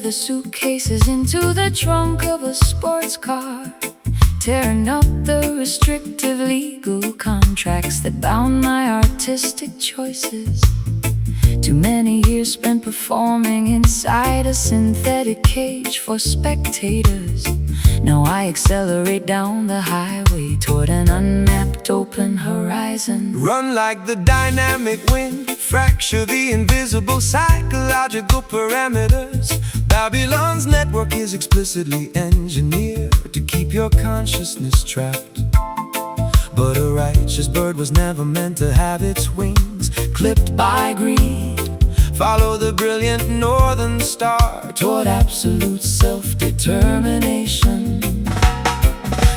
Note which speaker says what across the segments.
Speaker 1: the suitcases into the trunk of a sports car, tearing up the restrictive legal contracts that bound my artistic choices. Too many years spent performing inside a synthetic cage for spectators. Now I accelerate down the highway toward an unmapped open horizon.
Speaker 2: Run like the dynamic wind, fracture the invisible psychological parameters. Babylon's network is explicitly engineered to keep your consciousness trapped. But a righteous bird was never meant to have its wings clipped by greed. Follow the brilliant northern star toward absolute self-determination.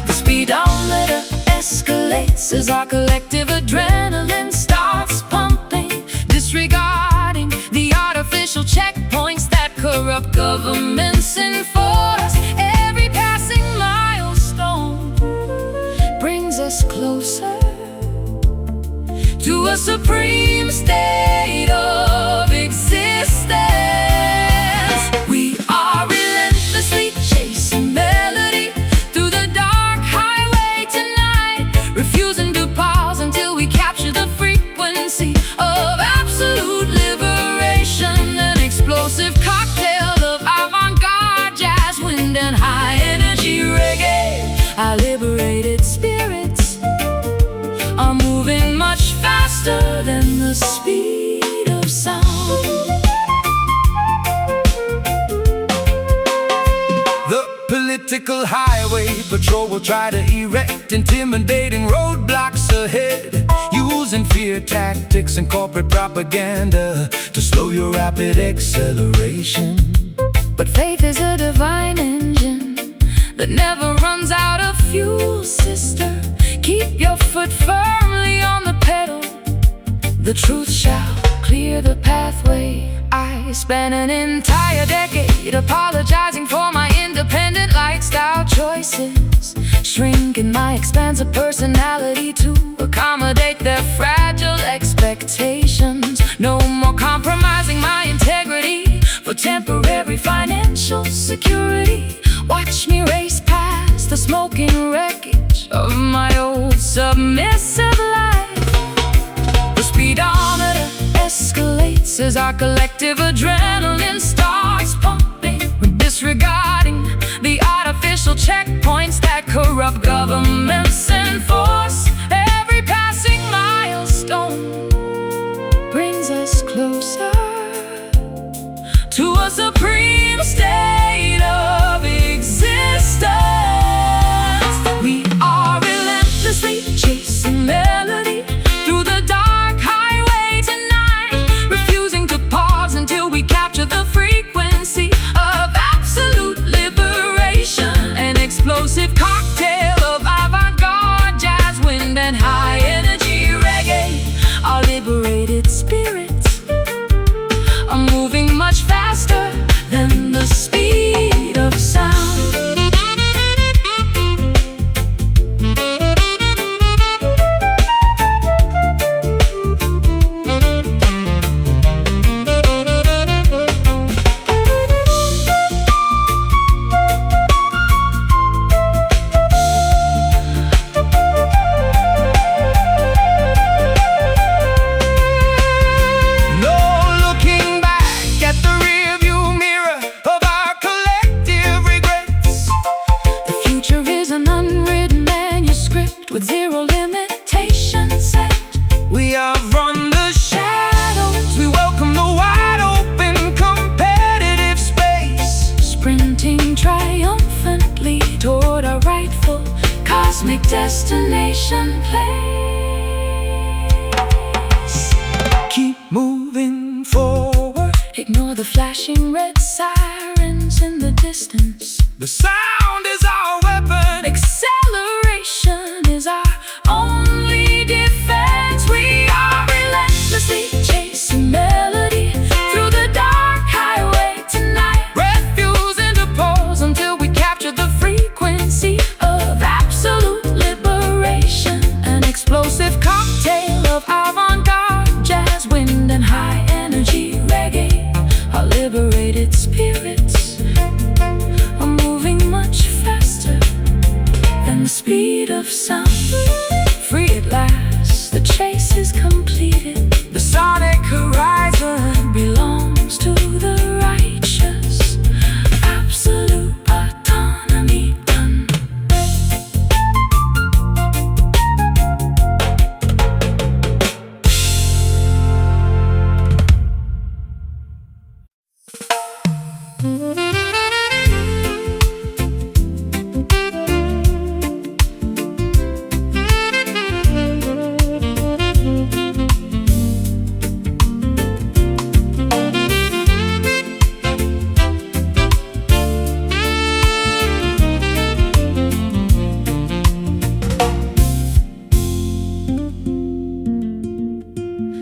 Speaker 2: The speedometer escalates as our collective adrenaline starts pumping, disregarding the artificial checkpoints that corrupt governments enforce. Every passing milestone brings us closer to a supreme state of existence. We are relentlessly chasing melody through the dark highway tonight, refusing to pause until we capture the frequency of absolute liberation. An explosive cocktail of avant-garde jazz, wind and high-energy reggae. Our liberated spirits are moving much faster than the speed of sound. The political highway patrol will try to erect intimidating roadblocks ahead, using fear tactics and corporate propaganda to slow your rapid acceleration.
Speaker 1: But faith is a divine engine that never runs out of fuel, sister. Keep your foot firmly on the pedal. The truth shall clear the pathway. I spent an entire decade apologizing for my independent lifestyle choices, shrinking my expansive personality to accommodate their fragile expectations. No more compromising my integrity for temporary financial security. Watch me race past the smoking wreckage of my old submissive life. The speedometer escalates as our collective adrenaline starts pumping. We're disregarding the artificial checkpoints that corrupt governments enforce. Every passing milestone brings us closer to a supreme state of existence. We are relentlessly chasing melody through the dark highway tonight, refusing to pause until we capture the frequency of absolute liberation. An explosive cocktail of avant-garde jazz, wind and high-energy reggae. Our liberated spirits are moving much faster than the speed of sound. With zero limitations set,
Speaker 2: We outrun the shadows, we welcome the wide open competitive space,
Speaker 1: sprinting triumphantly toward our rightful cosmic destination place.
Speaker 2: keep moving forward.
Speaker 1: Ignore the flashing red sirens in the distance.
Speaker 2: The sound is our weapon.
Speaker 1: Acceleration is our only defense. We are relentlessly chasing melody through the dark highway tonight, refusing to pause until we capture the frequency of absolute liberation. An explosive cocktail of avant-garde jazz, wind and high-energy reggae. Our liberated spirits sound. Free at last, the chase is completed. The sonic horizon belongs to the righteous. Absolute autonomy done.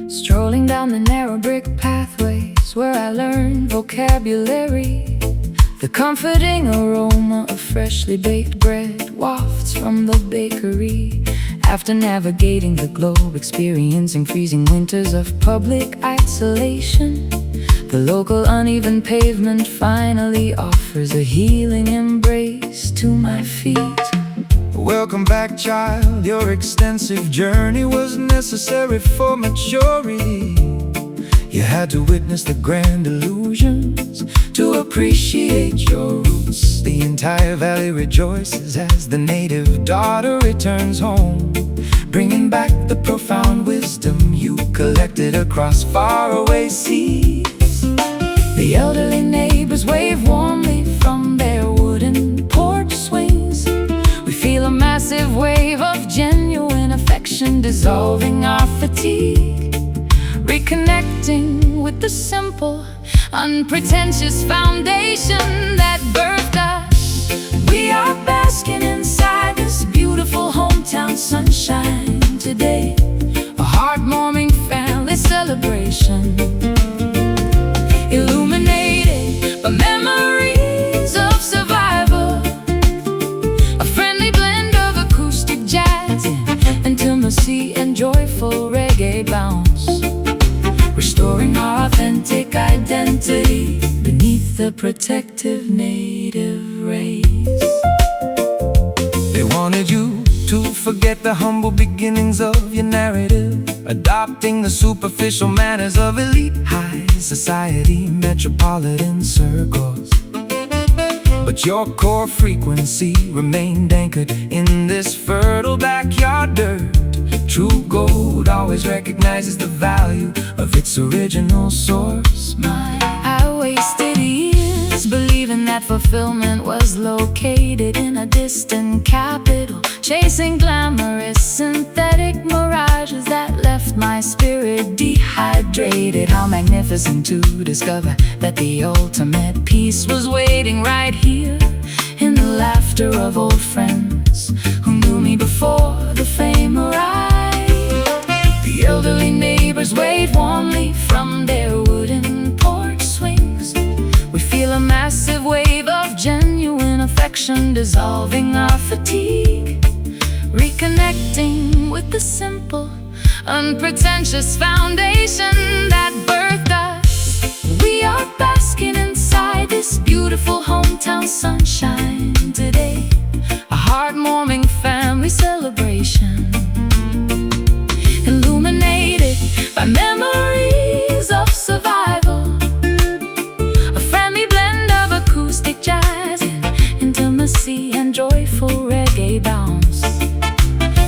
Speaker 1: Strolling down the narrow brick pathways where I learned vocabulary. The comforting aroma of freshly baked bread wafts from the bakery. After navigating the globe, experiencing freezing winters of public isolation, the local uneven pavement finally offers a healing embrace to my feet.
Speaker 2: Welcome back, child. Your extensive journey was necessary for maturity. You had to witness the grand illusions to appreciate your roots. The entire valley rejoices as the native daughter returns home, bringing back the profound wisdom you collected across faraway seas. The elderly neighbors wave warmly from their wooden porch swings. We feel a massive wave of genuine affection dissolving our fatigue, reconnecting with the simple, unpretentious foundation that birthed us. We are basking inside this beautiful hometown sunshine today, a heartwarming family celebration, illuminated by memories of survival. A friendly blend of acoustic jazz, intimacy and joyful reggae bounce, restoring our authentic identity beneath the protective native rays. They wanted you to forget the humble beginnings of your narrative, adopting the superficial manners of elite high society, metropolitan circles. But your core frequency remained anchored in this fertile backyard dirt. True gold always recognizes the value of its original source.
Speaker 1: I wasted years believing that fulfillment was located in a distant capital, chasing glamorous synthetic mirages that left my spirit dehydrated. How magnificent to discover that the ultimate peace was waiting right here in the laughter of old friends who knew me before the fame arrived. The elderly neighbors wave warmly from their wooden porch swings. We feel a massive wave of genuine affection dissolving our fatigue, reconnecting with the simple, unpretentious foundation that birthed us. We are basking inside this beautiful hometown sunshine today, a heartwarming family celebration, illuminated by memories of survival. A friendly blend of acoustic jazz and intimacy and joyful reggae bounce,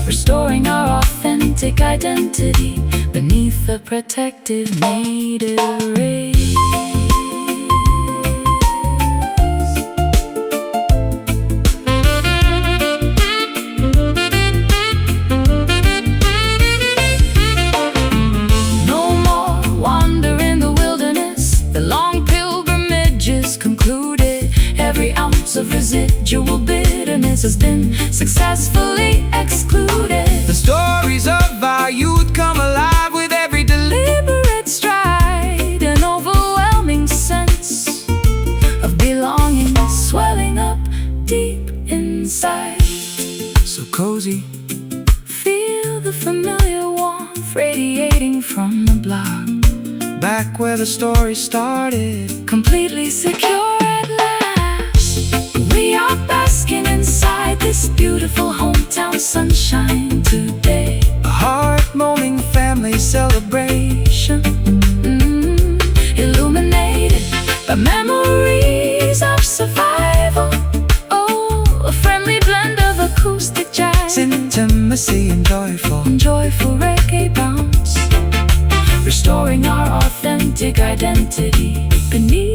Speaker 1: restoring our authentic identity beneath the protective native rays. Of residual bitterness has been successfully excluded.
Speaker 2: The stories of our youth come alive with every
Speaker 1: deliberate stride, an overwhelming sense of belonging swelling up deep inside.
Speaker 2: So cozy,
Speaker 1: feel the familiar warmth radiating from the block,
Speaker 2: back where the story started,
Speaker 1: completely secure at last. We are basking inside this beautiful hometown sunshine today.
Speaker 2: A heart-warming family celebration,
Speaker 1: Illuminated by memories of survival. Oh, a friendly blend of acoustic jazz,
Speaker 2: intimacy and
Speaker 1: joyful reggae bounce, restoring our authentic identity beneath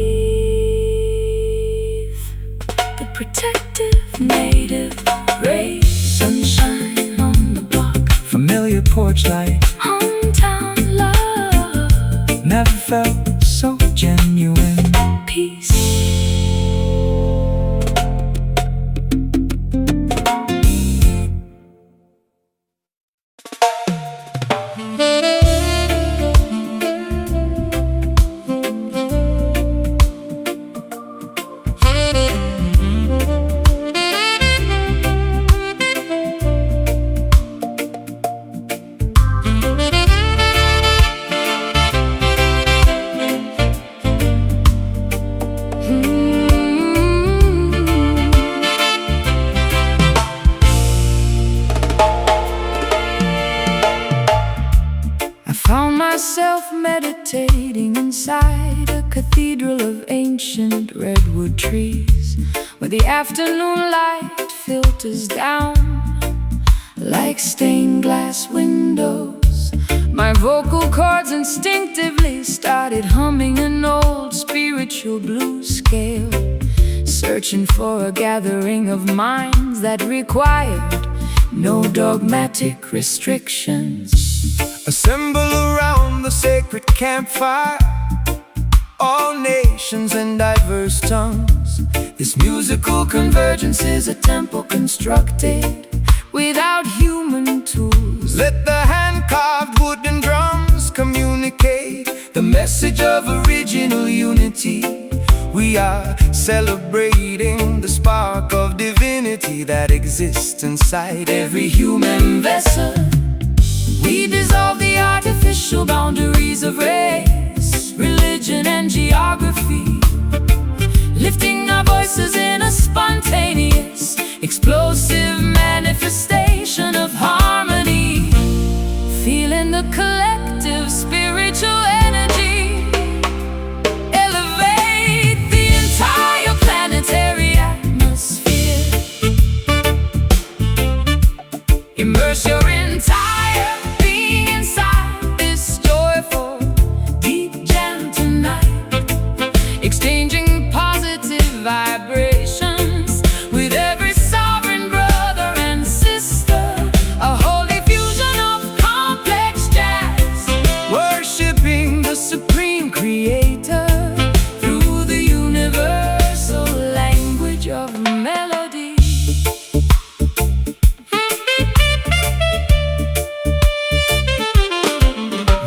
Speaker 1: the protective native rays. Sunshine on the block,
Speaker 2: familiar porch light,
Speaker 1: hometown love,
Speaker 2: never felt so genuine.
Speaker 1: peace. Found myself meditating inside a cathedral of ancient redwood trees, where the afternoon light filters down like stained glass windows. My vocal cords instinctively started humming an old spiritual blues scale, searching for a gathering of minds that required no dogmatic restrictions.
Speaker 2: Assemble around the sacred campfire, all nations and diverse tongues.
Speaker 1: This musical convergence is a temple constructed without human tools.
Speaker 2: Let the hand-carved wooden drums communicate the message of original unity. We are celebrating the spark of divinity that exists inside every human vessel.
Speaker 1: We dissolve the artificial boundaries of race, religion, and geography, lifting our voices in a spontaneous, explosive manifestation of harmony, feeling the collective spiritual energy elevate the entire planetary atmosphere. Immerse your entire being inside this joyful, deep jam tonight, exchanging positive vibrations with every sovereign brother and sister. A holy fusion of complex jazz,
Speaker 2: Worshipping the supreme creator
Speaker 1: through the universal language of melody.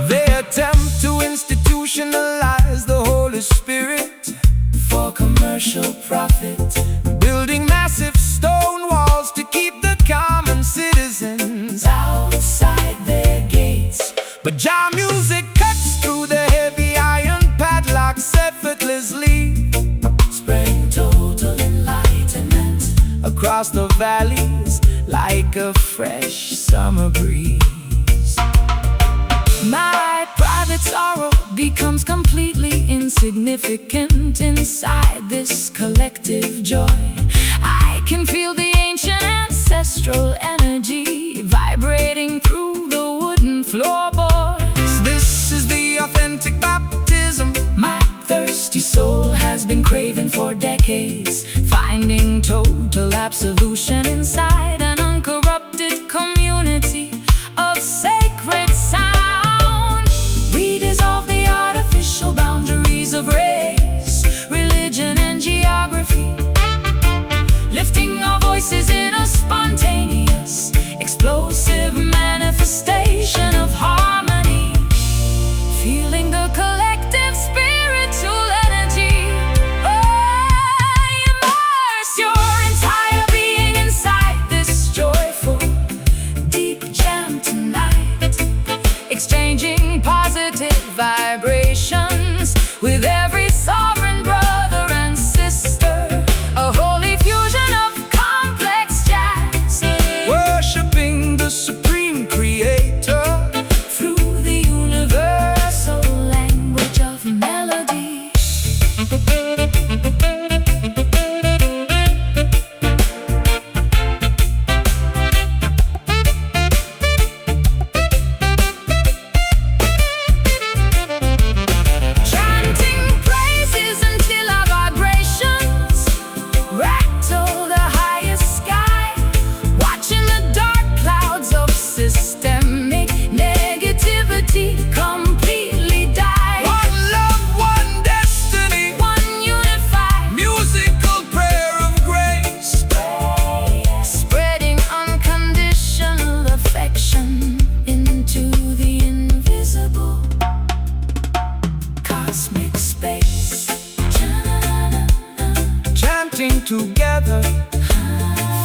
Speaker 2: They attempt to institutionalize the Holy Spirit
Speaker 1: For commercial profit,
Speaker 2: building massive stone walls to keep the common citizens out.
Speaker 1: outside their gates,
Speaker 2: But jam music cuts through the heavy iron padlocks effortlessly,
Speaker 1: spreading total enlightenment
Speaker 2: across the valleys like a fresh summer breeze.
Speaker 1: My private sorrow becomes completely insignificant inside this collective joy. I can feel the ancient ancestral energy vibrating through the wooden floorboards.
Speaker 2: This is the authentic baptism.
Speaker 1: My thirsty soul has been craving for decades, finding total absolution inside an uncorrupted community of sacred sound. We dissolve the artificial boundaries of race, religion, and geography, lifting our voices in a spontaneous, explosive manifestation of harmony, feeling the collective spiritual energy. Oh, immerse your entire being inside this
Speaker 2: come together.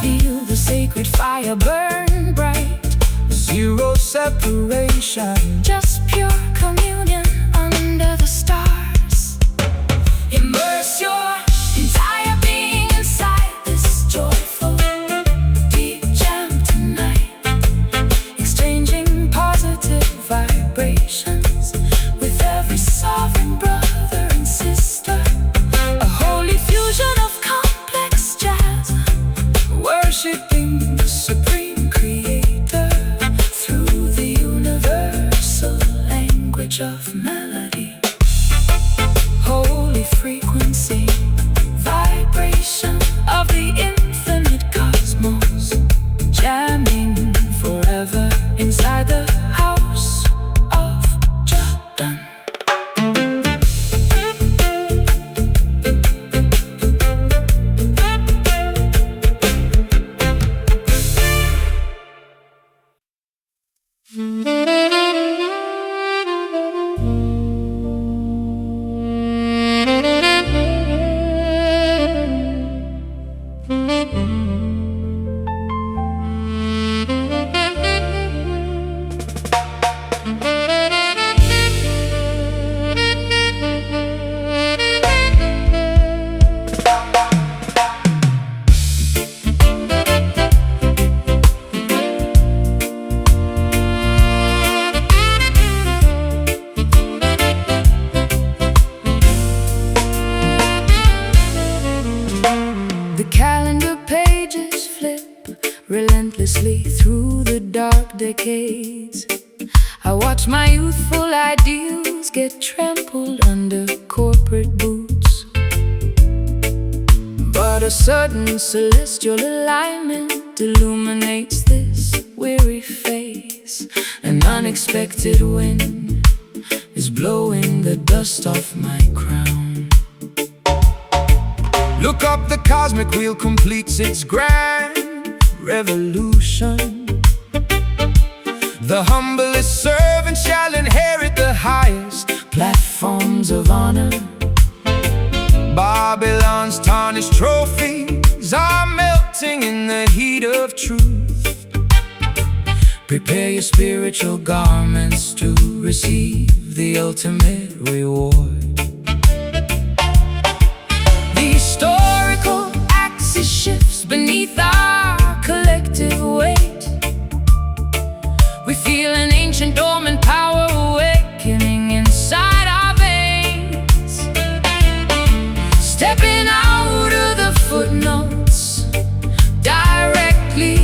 Speaker 1: Feel the sacred fire burn bright.
Speaker 2: Zero separation,
Speaker 1: Just pure communion under the stars. Immerse your entire being inside this joyful deep jam tonight. Exchanging positive vibrations with every sovereign brother and sister. A holy fusion of complex jazz, worshiping the supreme creator through the universal language of melody. Holy frequency, vibration of the infinite cosmos, jamming forever inside the house of Jordan. The calendar pages flip relentlessly through the dark decades. I watch my youthful ideals get trampled under corporate boots. But a sudden celestial alignment illuminates this weary face. An unexpected wind is blowing the dust off my crown.
Speaker 2: Look up, the cosmic wheel completes its grand revolution. The humblest servant shall inherit the highest
Speaker 1: Platforms of honor,
Speaker 2: Babylon's tarnished trophies are melting in the heat of truth.
Speaker 1: prepare your spiritual garments to receive the ultimate reward. The historical axis shifts beneath our collective weight. We feel an ancient dormant power awakening inside our veins. Stepping out of the footnotes directly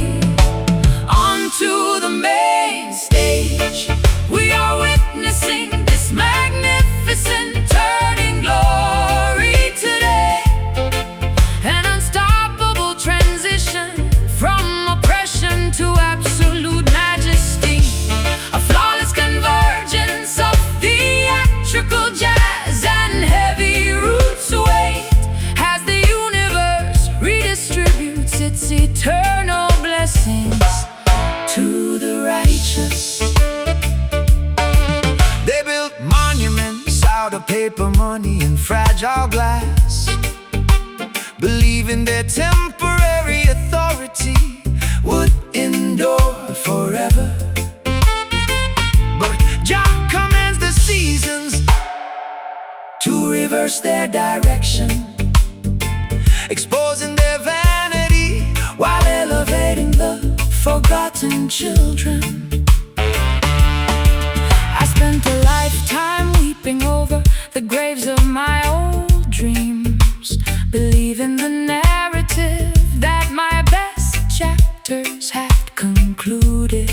Speaker 1: onto the main stage. We are witnessing this magnificent turning glory today. An unstoppable transition from oppression to absolute majesty. A flawless convergence of theatrical jazz and heavy roots weight as the universe redistributes its eternal blessings to the righteous.
Speaker 2: They built monuments out of paper money and fragile glass, believing their temporary authority would endure forever. But Jah commands the seasons to reverse their direction, exposing their vanity while elevating the forgotten children. I spent a lifetime weeping over the graves of my old dreams, believing the narrative that my best chapters had concluded.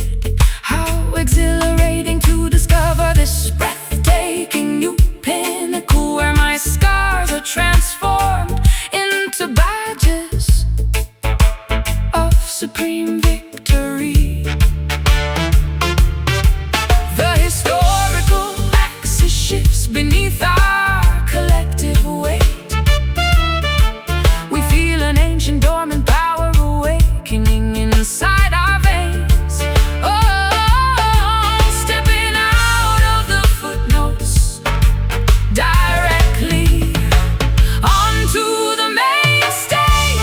Speaker 2: How exhilarating to discover this breathtaking new pinnacle where my scars are transformed into badges of supreme victory. The historical axis shifts beneath our collective weight. We feel an ancient dormant power awakening inside our veins. Oh, stepping out of the footnotes directly onto the main stage.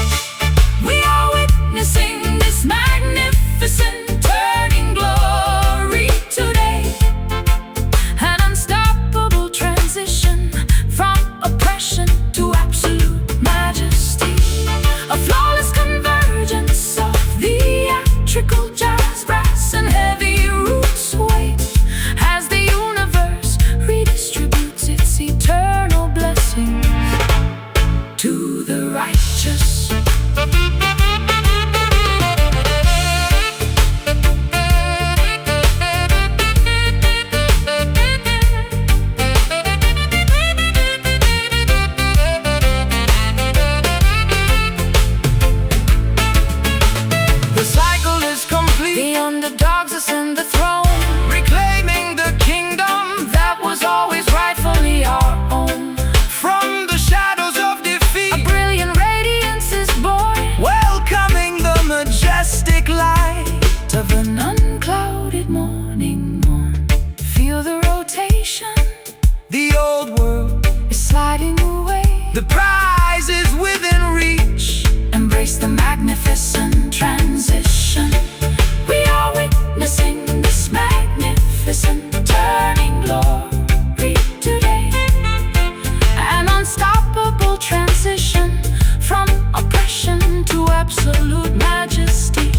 Speaker 1: absolute majesty,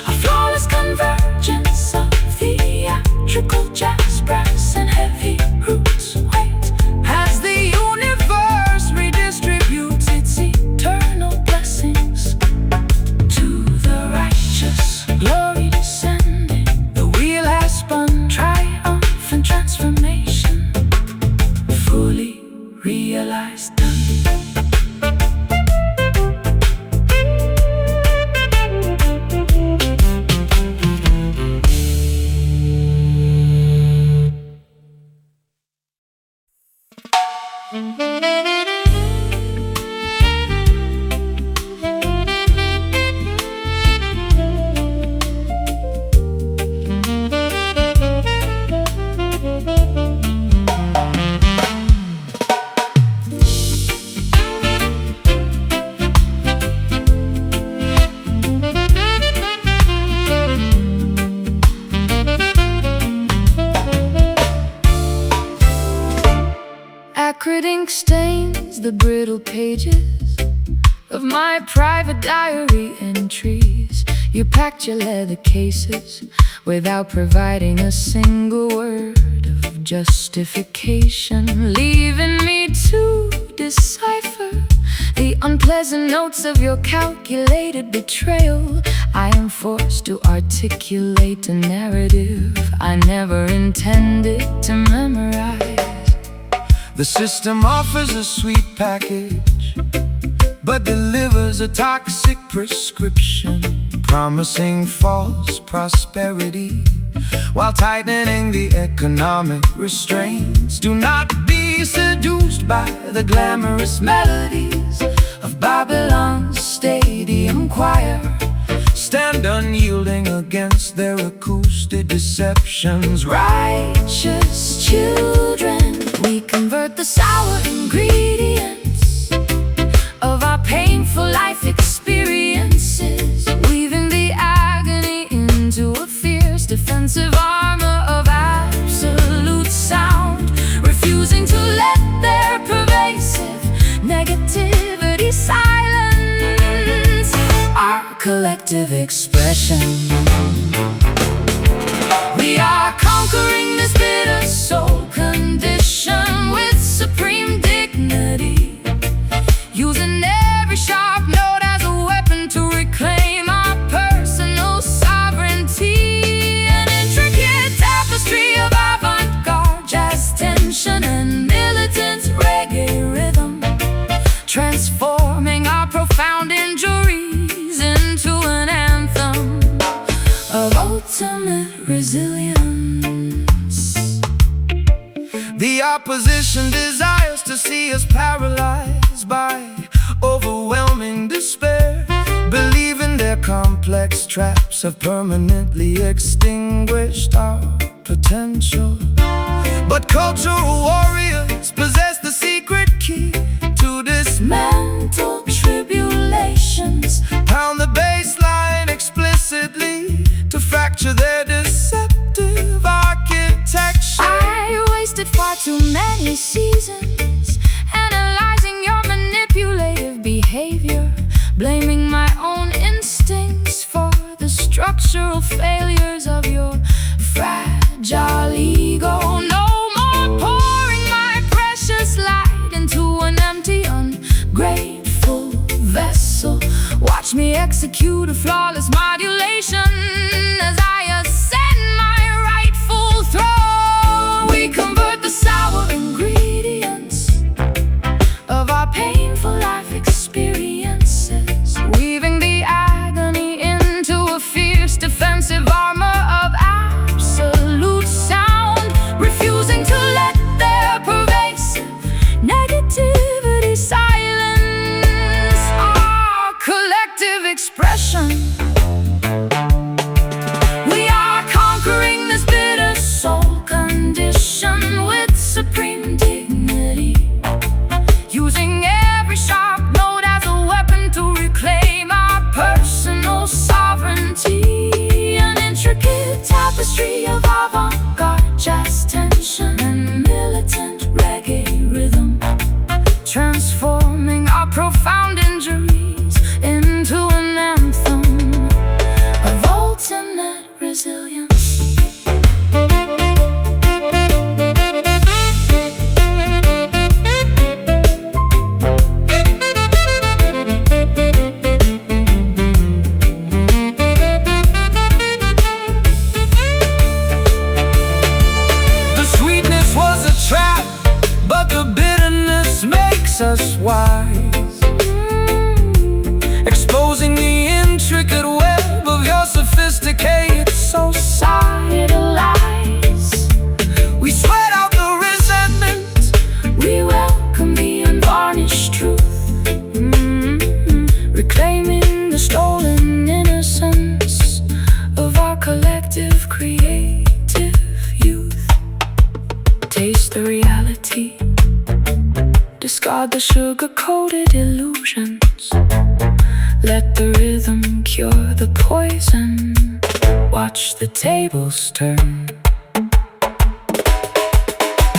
Speaker 1: a flawless convergence of theatrical jazz, brass, and heavy roots. Wait, as the universe redistributes its eternal blessings to the righteous, glory descending. The wheel has spun, triumphant transformation, fully realized, done. Acrid ink stains the brittle pages of my private diary entries. You packed your leather cases without providing a single word of justification, leaving me to decipher the unpleasant notes of your calculated betrayal. I am forced to articulate a narrative I never intended to memorize.
Speaker 2: The system offers a sweet package, but delivers a toxic prescription, promising false prosperity while tightening the economic restraints. Do not be seduced by the glamorous melodies of Babylon's stadium choir. Stand unyielding against their acoustic deceptions. Righteous children, we convert the sour ingredients of our painful life experiences, weaving the agony into a fierce defensive armor of absolute sound, refusing to let their pervasive negativity silence our collective expression. We are conquering this bitter soul condition with supreme dignity, using every sharp note as a weapon to reclaim our personal sovereignty. An intricate tapestry of avant-garde jazz tension and militant reggae rhythm, transforming our profound injuries into an anthem of ultimate resilience. The opposition desires to see us paralyzed by overwhelming despair, believing their complex traps have permanently extinguished our potential. But cultural warriors possess the secret key to dismantle tribulations, pound the baseline explicitly to fracture their deceptive architecture. I wasted far too many seasons analyzing your manipulative behavior, blaming my own instincts for the structural failures of your fragile ego. No more pouring my precious light into an empty, ungrateful vessel. Watch me execute a flawless modulation as I ascend my rightful throne. We convert the sour ingredients of our painful life experiences, weaving the agony into a fierce defensive armor of absolute sound, refusing to let their pervasive negativity silence our collective expression.
Speaker 1: the stolen innocence of our collective creative youth. Taste the reality, discard the sugar-coated illusions. Let the rhythm cure the poison. Watch the tables turn.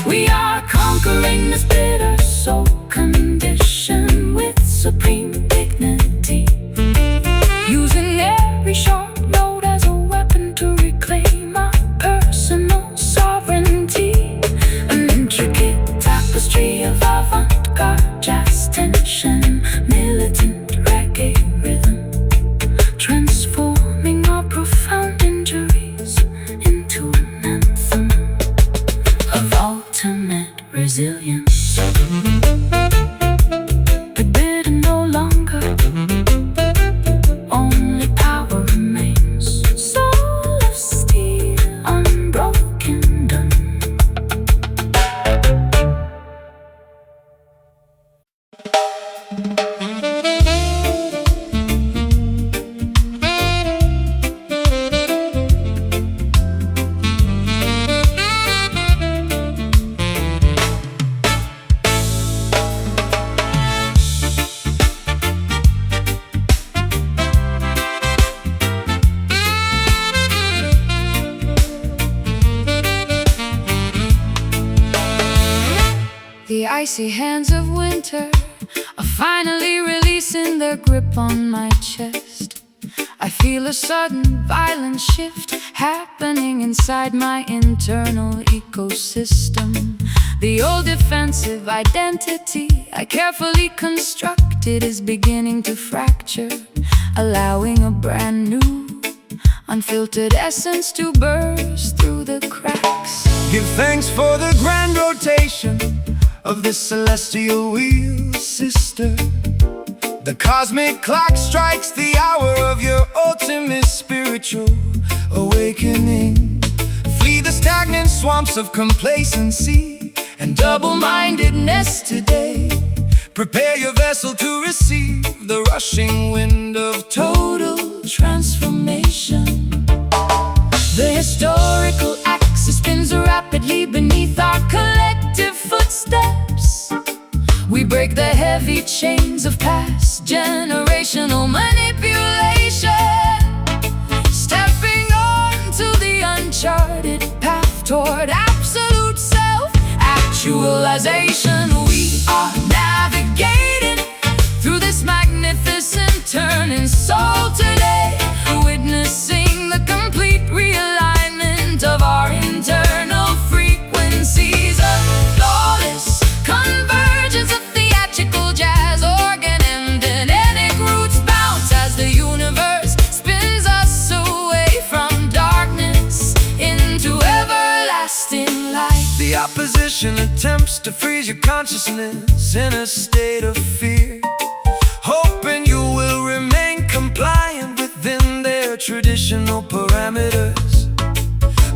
Speaker 1: We are conquering this bitter soul condition with supreme dignity, using every sharp note as a weapon to reclaim our personal sovereignty. An intricate tapestry of avant-garde jazz tension, militant reggae rhythm, transforming our profound injuries into an anthem of ultimate resilience. Forbidden no longer, only power remains. Soul of steel, unbroken done. The icy hands of winter are finally releasing their grip on my chest. I feel a sudden violent shift happening inside my internal ecosystem. The old defensive identity I carefully constructed is beginning to fracture, allowing a brand new, unfiltered essence to burst through the cracks.
Speaker 2: Give thanks for the grand rotation of this celestial wheel, sister. The cosmic clock strikes the hour of your ultimate spiritual awakening. Flee the stagnant swamps of complacency and double-mindedness today. Prepare your vessel to receive the rushing wind of total transformation. The historical axis spins rapidly beneath our collective footsteps. We break the heavy chains of past generational manipulation, stepping on to the uncharted path toward absolute self-actualization. We are navigating through this magnificent turning soul today, witnessing the complete realignment of our internal frequencies. A flawless convergence of theatrical jazz, organ and genetic roots bounce as the universe spins us away from darkness into everlasting light. The opposition attempts to freeze your consciousness in a state of fear, hoping you will remain compliant within their traditional parameters.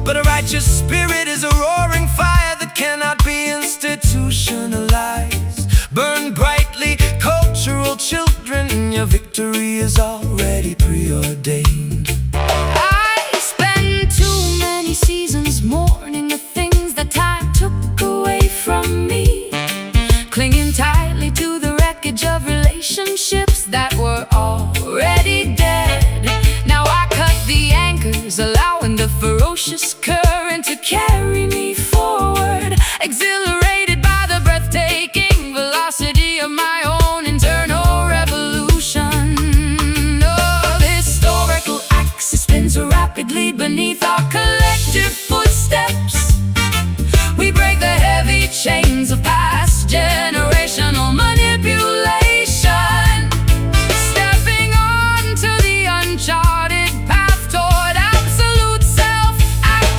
Speaker 2: But a righteous spirit is a roaring fire that cannot be institutionalized. Burn brightly, cultural children, your victory is already preordained.
Speaker 1: I spend too many seasons mourning the things that time took away from me, clinging tightly to the wreckage of relationships that were already dead. Now I cut the anchors, allowing the ferocious current to carry me forward, exhilarated by the breathtaking velocity of my own internal revolution. Oh, the historical axis spins rapidly beneath our collective footsteps. We break the heavy chains of past generational manipulation, stepping on to the uncharted path toward absolute self-actualization.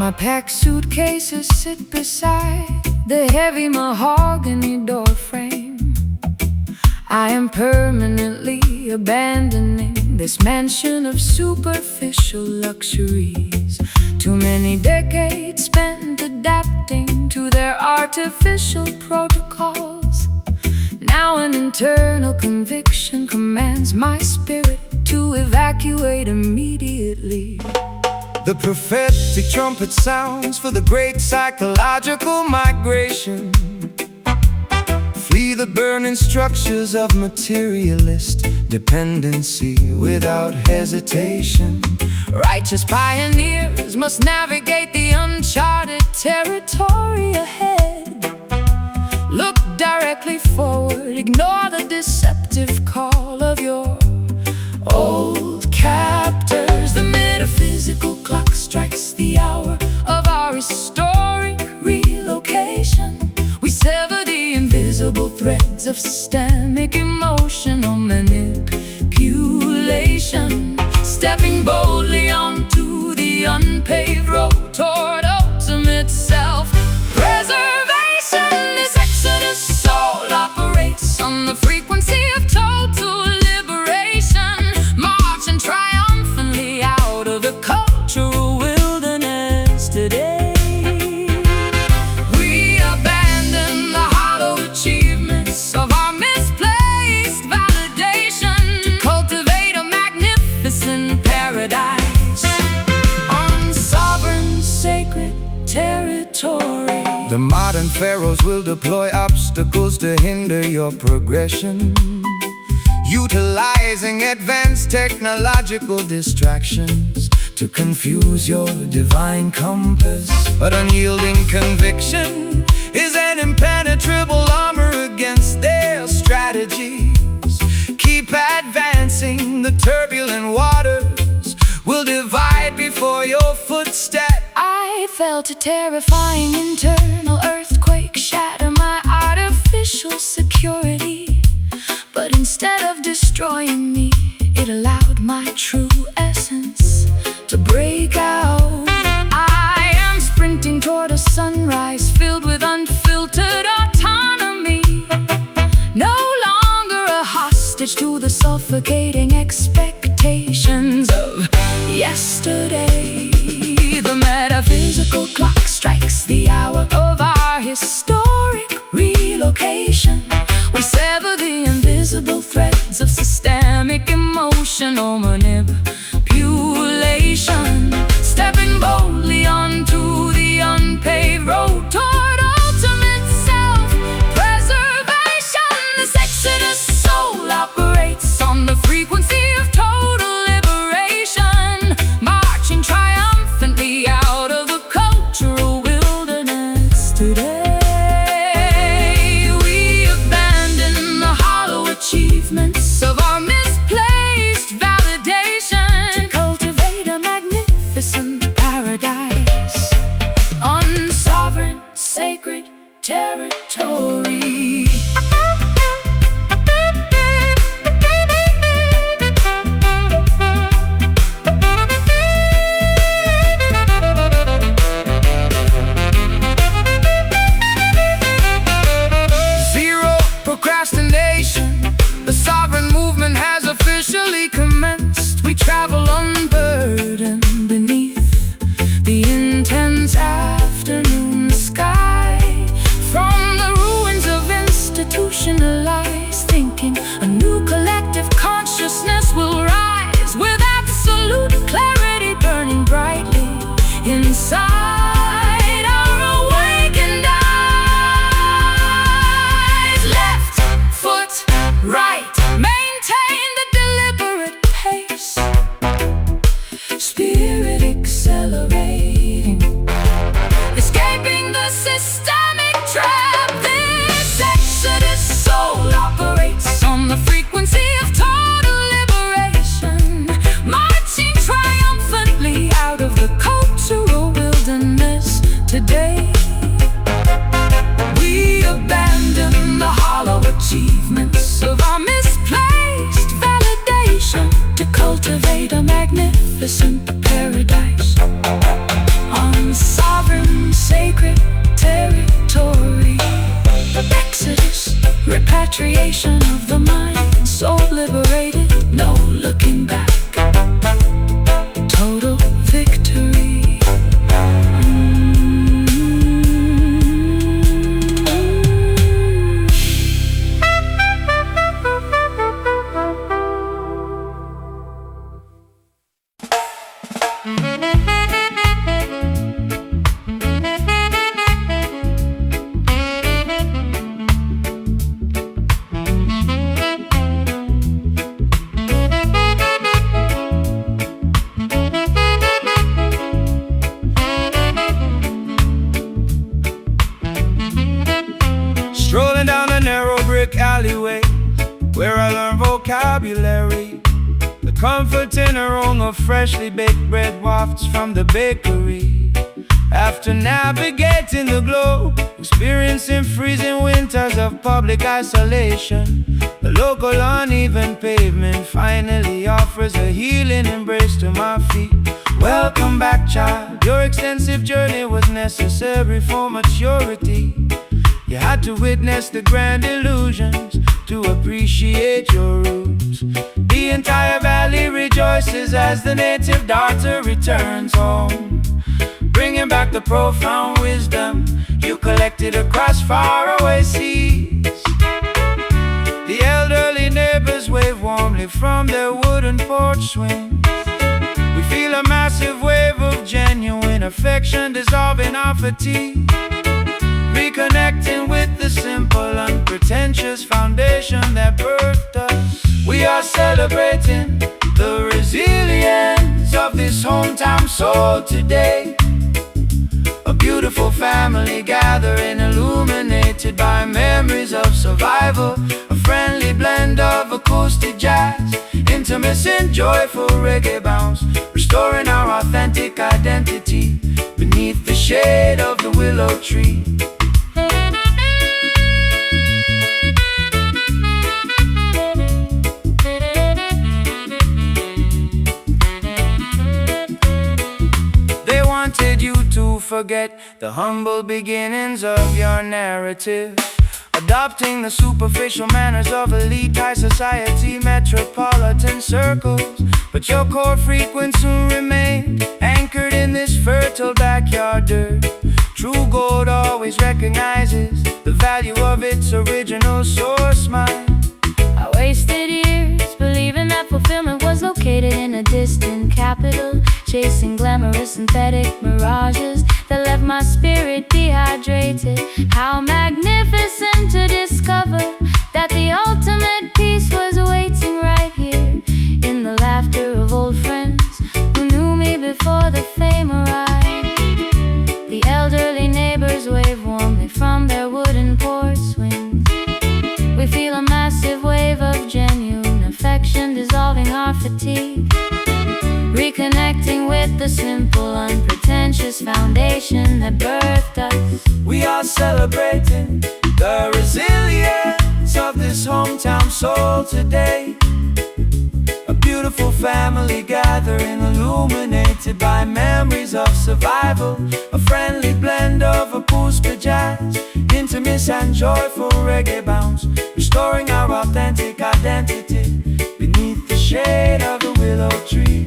Speaker 1: My packed suitcases sit beside the heavy mahogany door frame. I am permanently abandoning this mansion of superficial luxuries. Too many decades spent adapting to their artificial protocols. Now an internal conviction commands my spirit to evacuate immediately.
Speaker 2: The prophetic trumpet sounds for the great psychological migration. Flee the burning structures of materialist dependency without hesitation.
Speaker 1: Righteous pioneers must navigate the uncharted territory ahead. Look directly forward, ignore the deceptive call of your old captors. The metaphysical clock strikes the hour of our historic relocation. We sever the invisible threads of systemic emotional manipulation, stepping boldly onto the unpaved road toward ultimate self-preservation. This exodus soul operates on the frequency of total liberation, marching triumphantly out of the cultural wilderness today. We abandon the hollow achievements of our misplaced validation to cultivate a magnificent paradise on sovereign sacred territory.
Speaker 2: The modern pharaohs will deploy obstacles to hinder your progression, utilizing advanced technological distractions to confuse your divine compass. But unyielding conviction is an impenetrable armor against their strategies. Keep advancing, the turbulent waters will divide before your footsteps.
Speaker 1: I felt a terrifying internal earthquake shatter my artificial security. But instead of destroying me, it allowed my true essence to break out. I am sprinting toward a sunrise filled with unfiltered autonomy, no longer a hostage to the suffocating expectations of yesterday. The metaphysical clock strikes the hour of our historic relocation. We sever the invisible threads of systemic emotional manipulation, stepping boldly onto the unpaved road toward ultimate self-preservation. This exodus soul operates on the frequency of total liberation, marching triumphantly out of the cultural wilderness today. Achievements of our misplaced validation to cultivate a magnificent paradise on sovereign sacred territory.
Speaker 2: Zero procrastination. The sovereign movement has officially commenced. We travel unburdened beneath the intense afternoon sky. From the ruins of institutionalized thinking, a new collective consciousness will rise with absolute clarity burning brightly inside our awakened eyes. Left foot, right, maintain the deliberate pace, spirit accelerating, escaping the systemic trap. This exodus soul operates on the frequency of total liberation, marching triumphantly out of the cultural wilderness today. We abandon the hollow achievements of our misplaced validation to cultivate a magnificent paradise on
Speaker 1: repatriation of the mind. Soul liberated, no looking back. Total victory.
Speaker 2: Strolling down a narrow brick alleyway where I learn vocabulary. The comforting aroma of freshly baked bread wafts from the bakery. After navigating the globe, experiencing freezing winters of public isolation, the local uneven pavement finally offers a healing embrace to my feet. Welcome back, child. Your extensive journey was necessary for maturity. You had to witness the grand illusions to appreciate your roots. The entire valley rejoices as the native daughter returns home, bringing back the profound wisdom you collected across faraway seas. The elderly neighbors wave warmly from their wooden porch swings. We feel a massive wave of genuine affection dissolving our fatigue, reconnecting with the simple, unpretentious foundation that birthed us. We are celebrating the resilience of this hometown soul today. A beautiful family gathering, illuminated by memories of survival. A friendly blend of acoustic jazz, intimacy and joyful reggae bounce, restoring our authentic identity beneath the shade of the willow tree. They wanted you to forget the humble beginnings of your narrative, adopting the superficial manners of elite high society metropolitan circles. But your core frequency remained anchored in this fertile backyard dirt. True gold always recognizes the value of its original source mind.
Speaker 1: I wasted years believing that fulfillment was located in a distant capital, chasing glamorous synthetic mirages that left my spirit dehydrated. How magnificent to discover that the ultimate peace was waiting right here, in the laughter of old friends who knew me before the fame arrived. The elderly neighbors wave warmly from their wooden porch swings. We feel a massive wave of genuine affection dissolving our fatigue, reconnecting with the simple, unpretentious foundation that birthed us.
Speaker 2: We are celebrating the resilience of this hometown soul today. A beautiful family gathering, illuminated by memories of survival. A friendly blend of acoustic jazz, intimacy and joyful reggae bounce, restoring our authentic identity beneath the shade of the willow tree.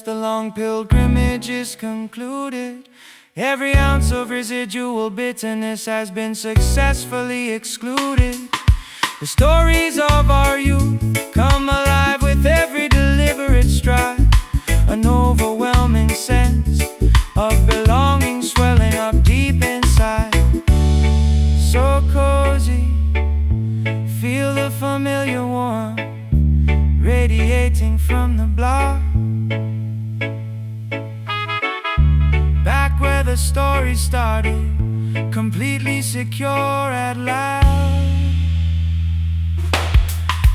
Speaker 2: The long pilgrimage is concluded. Every ounce of residual bitterness has been successfully excluded. The stories of our youth come alive with every deliberate stride. An overwhelming sense of belonging swelling up deep inside. So cozy, feel the familiar warmth radiating from the block. Back where the story started, completely secure at last.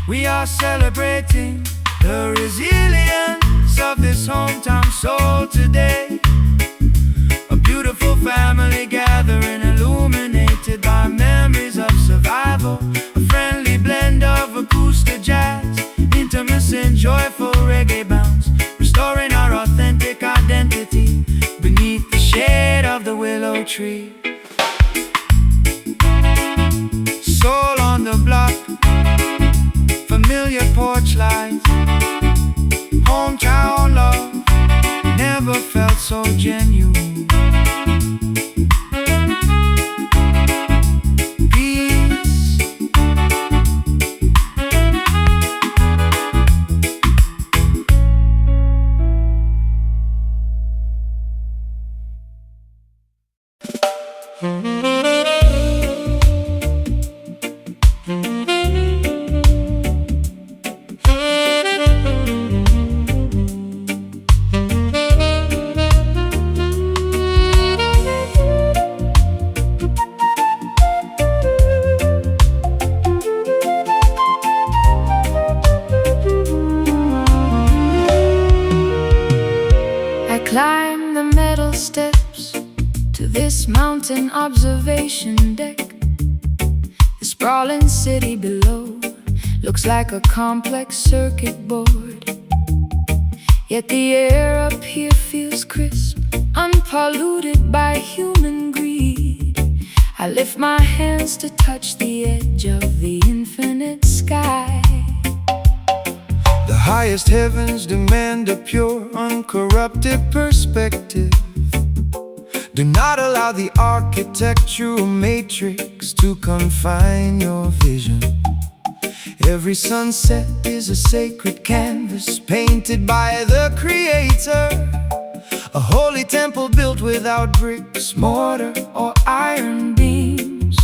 Speaker 2: We are celebrating the resilience voice of this hometown soul today. A beautiful family gathering, illuminated by memories of survival. A friendly blend of acoustic jazz, intimacy and joyful reggae bounce, restoring our authentic identity beneath the shade of the willow tree. Soul on the block, familiar porch lights, hometown love never felt so genuine. Peace.
Speaker 1: Climb the metal steps to this mountain observation deck. The sprawling city below looks like a complex circuit board, yet the air up here feels crisp, unpolluted by human greed. I lift my hands to touch the edge of the infinite sky.
Speaker 2: The highest heavens demand a pure, uncorrupted perspective. Do not allow the architectural matrix to confine your vision. Every sunset is a sacred canvas painted by the Creator, a holy temple built without bricks, mortar, or iron beams.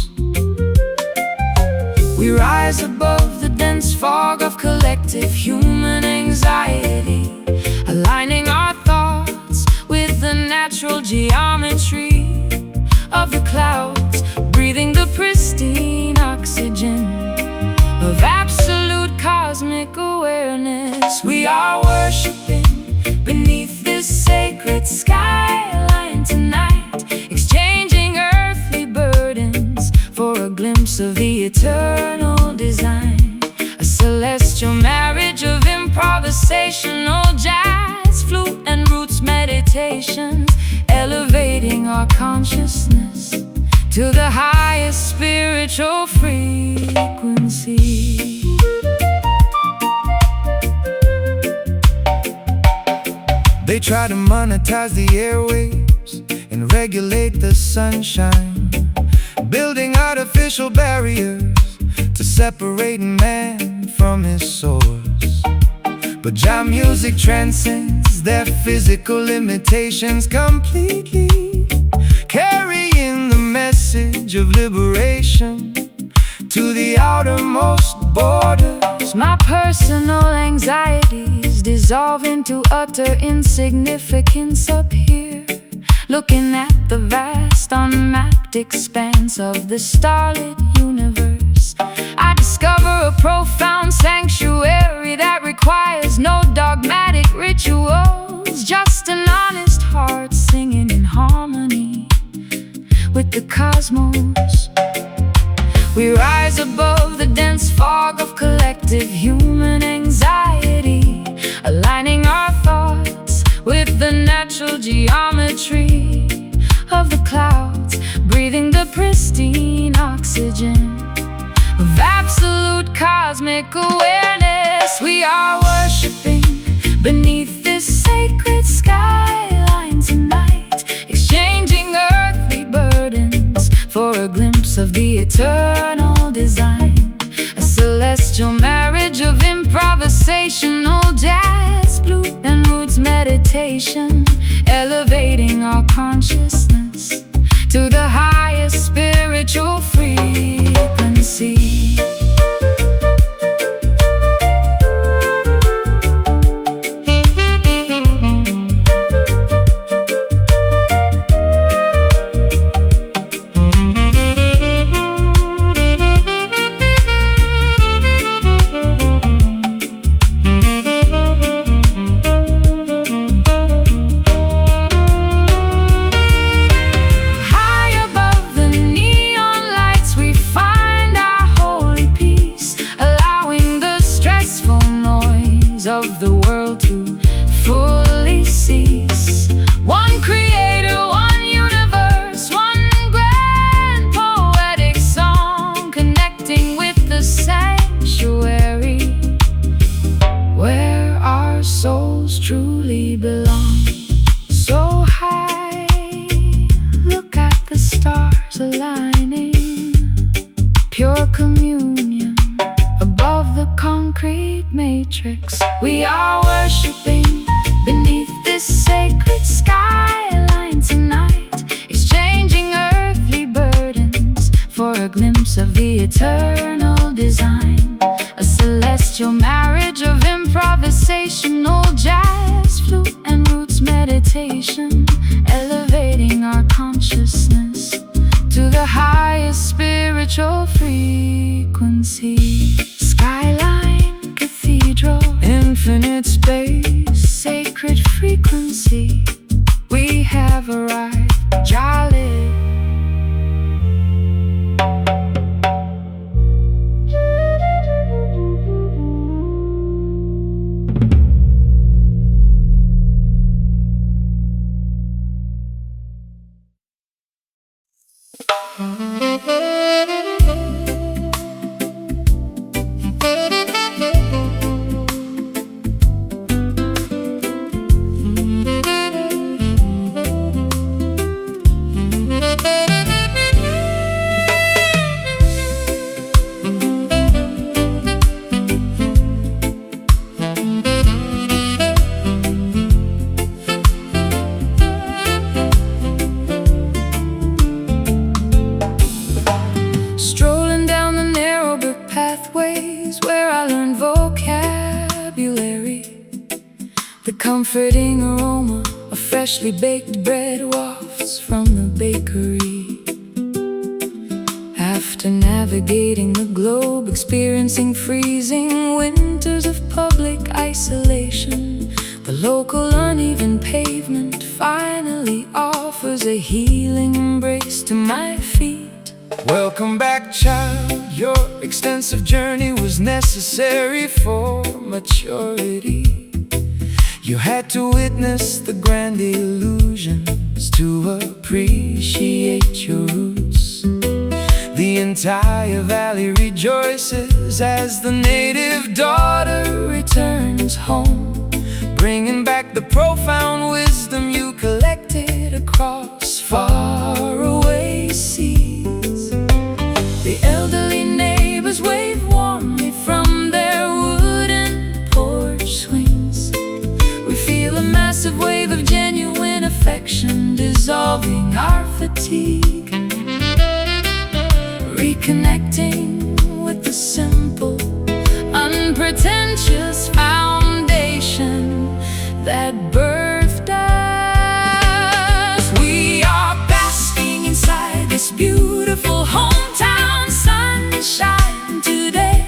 Speaker 2: We rise above the dense fog of collective human anxiety, aligning our thoughts with the natural geometry of the clouds, breathing the pristine oxygen of absolute cosmic awareness. We are worshiping beneath this sacred skyline tonight, exchanging earthly burdens for a glimpse of the eternal design. A celestial marriage of improvisational jazz, flute and roots meditations, elevating our consciousness to the highest spiritual frequency. They try to monetize the airwaves and regulate the sunshine, building artificial barriers to separate man from his source. But jazz music transcends their physical limitations completely, carrying the message of liberation to the outermost borders.
Speaker 1: My personal anxieties dissolve into utter insignificance up here, looking at the vast unmapped expanse of the starlit universe. I discover a profound sanctuary that requires no dogmatic rituals, just an honest heart singing in harmony with the cosmos. We rise above the dense fog of collective human anxiety, aligning our thoughts with the natural geometry of the clouds, breathing the pristine oxygen of absolute cosmic awareness. We are worshiping beneath this sacred skyline tonight, exchanging earthly burdens for a glimpse of the eternal design. A celestial marriage of improvisational jazz, flute and roots meditation, elevating our consciousness to the highest spiritual frequency. We are worshiping beneath this sacred skyline tonight, exchanging earthly burdens for a glimpse of the eternal design. A celestial marriage of improvisational jazz, flute and roots meditation, elevating our consciousness to the highest spiritual frequency. Skyline cathedral, infinite space, sacred frequency. We have arrived, jolly. Strolling down the narrow brick pathways where I learned vocabulary. The comforting aroma of freshly baked bread wafts from the bakery. After navigating the globe, experiencing freezing winters of public isolation, the local uneven pavement finally offers a healing embrace to my feet.
Speaker 2: Welcome back, child. Your extensive journey was necessary for maturity. You had to witness the grand illusions to appreciate your roots. The entire valley rejoices as the native daughter returns home, bringing back the profound wisdom you collected across faraway seas. The elderly neighbors wave warmly from their wooden porch swings. We feel a massive wave of genuine affection dissolving our fatigue, reconnecting with the simple, unpretentious foundation that birthed us. We are basking inside this beautiful hometown sunshine today,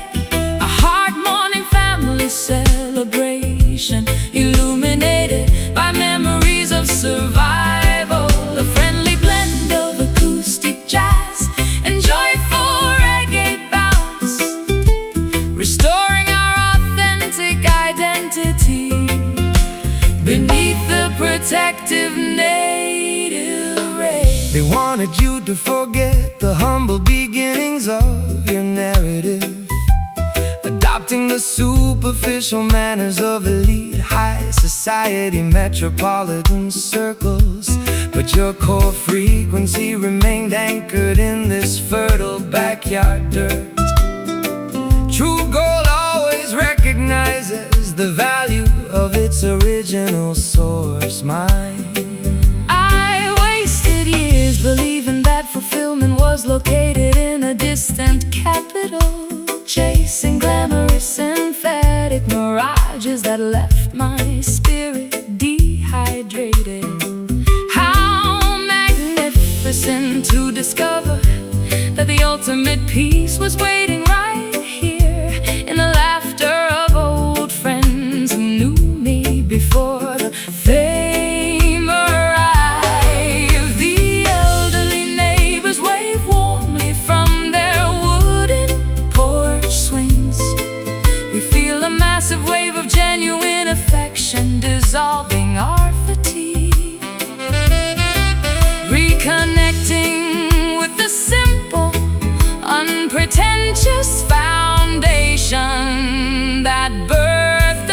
Speaker 2: a heart-morning family celebration, illuminated by memories of survival, a friendly blend of acoustic jazz and joyful reggae bounce, restoring our authentic identity beneath the protective native ray. They wanted you to forget the humble beginnings of your narrative, adopting the superficial manners of elite high society metropolitan circles. But your core frequency remained anchored in this fertile backyard dirt. True gold always recognizes the value of its original source, mine.
Speaker 1: I wasted years believing that fulfillment was located in a distant capital, chasing glamorous emphatic mirages that left my spirit dehydrated. How magnificent to discover that the ultimate peace was waiting right here in the laughter of old friends who knew me before the fame arrived. The elderly neighbors wave warmly from their wooden porch swings. We feel a massive wave of genuine affection dissolving our fatigue, reconnecting with the simple, unpretentious foundation that birthed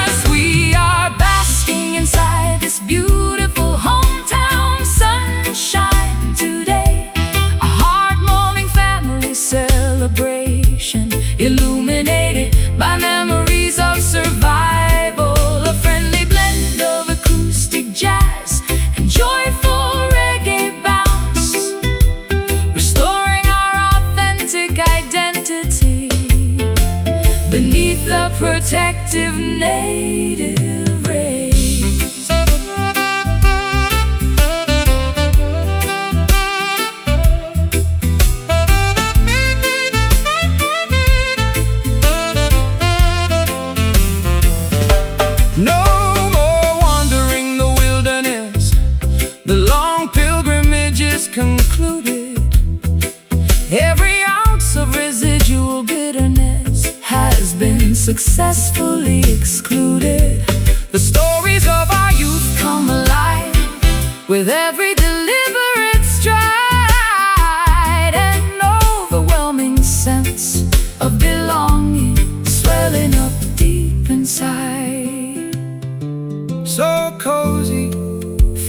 Speaker 1: us. We are basking inside this beautiful hometown sunshine today, a heart-warming family celebration, illuminated by memories protective native race.
Speaker 2: No more wandering the wilderness, the long pilgrimage is concluded. Every ounce of residual bitterness has been successfully excluded. The stories of our youth come alive with every deliberate stride, an overwhelming sense of belonging swelling up deep inside. So cozy,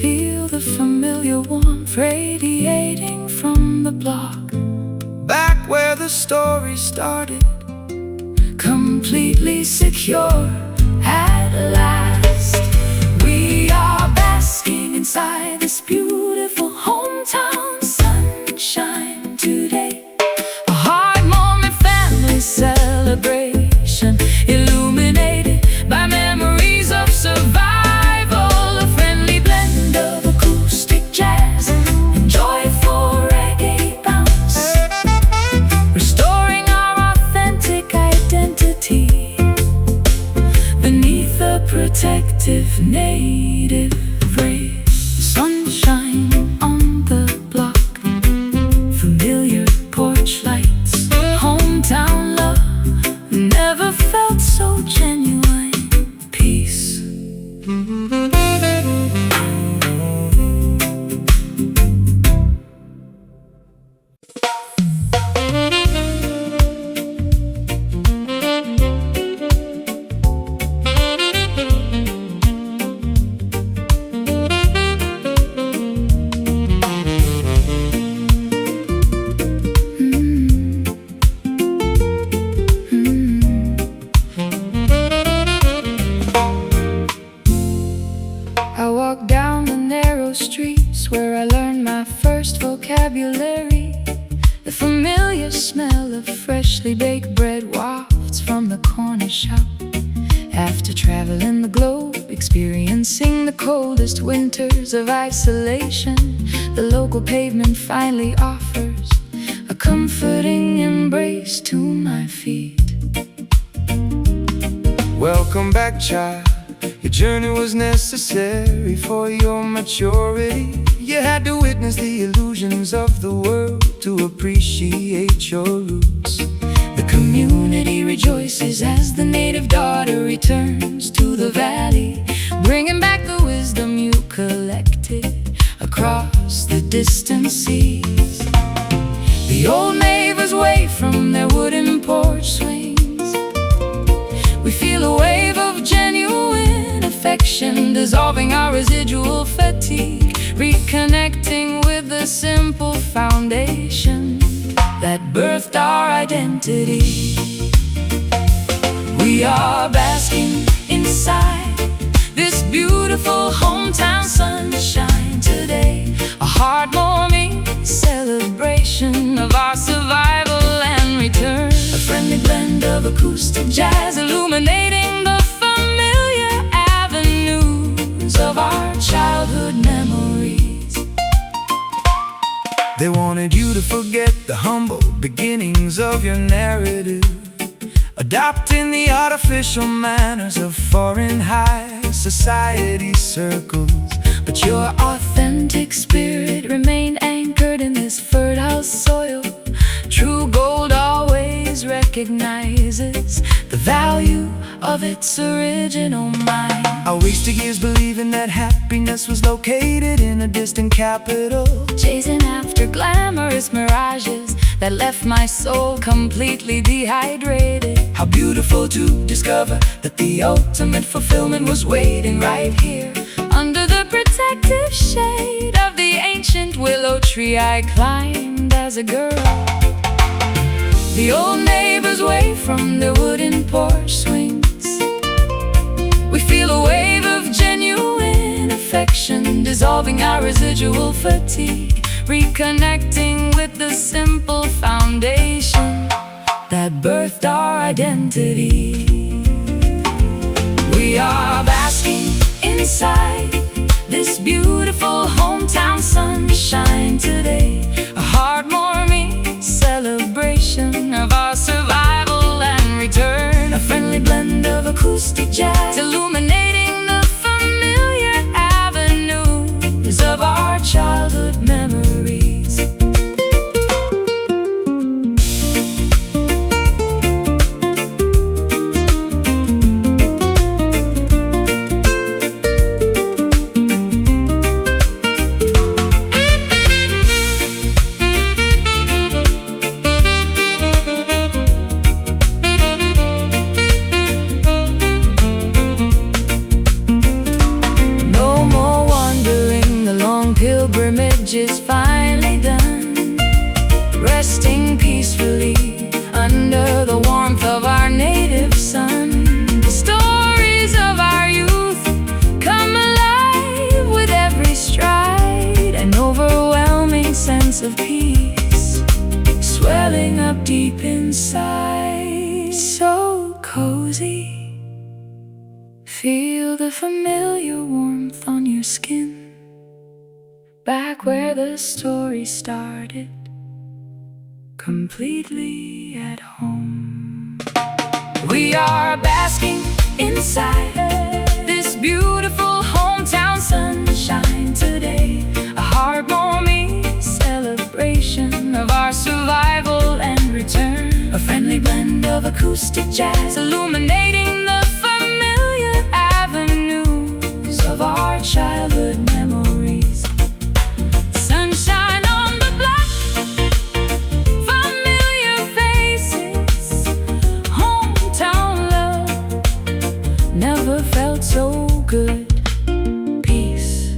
Speaker 1: feel the familiar warmth radiating from the block,
Speaker 2: back where the story started,
Speaker 1: completely secure at last. We are basking inside this beautiful hometown sunshine today. A heartwarming family celebration, illuminated by memories of survival. A friendly blend of acoustic jazz and joyful reggae bounce, restoring our authentic identity beneath the protective native race. Sunshine on the block, familiar porch lights, hometown love never felt so genuine. Peace. I walk down the narrow streets where I learned my first vocabulary. The familiar smell of freshly baked bread wafts from the corner shop. After traveling the globe, experiencing the coldest winters of isolation, the local pavement finally offers a comforting embrace to my feet.
Speaker 2: welcome back, child. Your journey was necessary for your maturity. You had to witness the illusions of the world to appreciate your roots.
Speaker 1: The community rejoices as the native daughter returns to the valley, bringing back the wisdom you collected across the distant seas. The old neighbors wave from their wooden porch swings. We feel a wave of genuine affection, dissolving our residual fatigue, reconnecting with the simple foundation that birthed our identity. We are basking inside this beautiful hometown sunshine today, a heartwarming celebration of our survival and return. A friendly blend of acoustic jazz illuminating the familiar avenues of our childhood memories.
Speaker 2: They wanted you to forget the humble beginnings of your narrative, adopting the artificial manners of foreign high society circles.
Speaker 1: But your authentic spirit remained anchored in this fertile soil. True gold always recognizes the value of its original mind.
Speaker 2: I wasted years believing that happiness was located in a distant capital,
Speaker 1: chasing after glamorous mirages that left my soul completely dehydrated.
Speaker 2: How beautiful to discover that the ultimate fulfillment was waiting right here,
Speaker 1: under the protective shade of the ancient willow tree I climbed as a girl. The old neighbors wave from their wooden porch swings. We feel a wave of genuine affection, dissolving our residual fatigue, reconnecting with the simple foundation that birthed our identity. sunshine today. A heartwarming celebration of our survival and return. A friendly blend of acoustic jazz, illuminating the familiar avenues of our childhood memories. Pilgrimage is finally done, resting peacefully under the warmth of our native sun. The stories of our youth come alive with every stride, an overwhelming sense of peace swelling up deep inside. So cozy, feel the familiar warmth on your skin, back where the story started, completely at home. We are basking inside this beautiful hometown sunshine today. A heartwarming celebration of our survival and return. A friendly blend of acoustic jazz, illuminating the familiar avenues of our childhood memories. Felt so good. Peace.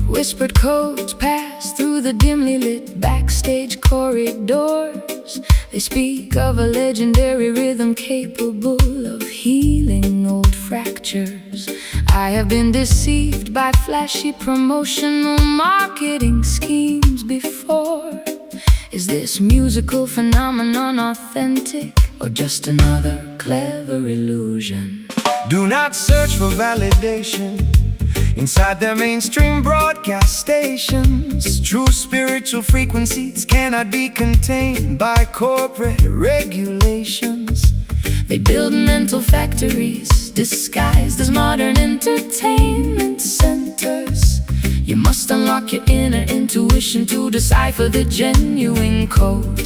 Speaker 1: Whispered codes pass through the dimly lit backstage corridors. They speak of a legendary rhythm capable of healing old fractures. I have been deceived by flashy promotional marketing schemes before. Is this musical phenomenon authentic, or just another clever illusion?
Speaker 2: Do not search for validation inside their mainstream broadcast stations. True spiritual frequencies cannot be contained by corporate regulations.
Speaker 1: They build mental factories disguised as modern entertainment centers. You must unlock your inner intuition to decipher the genuine code.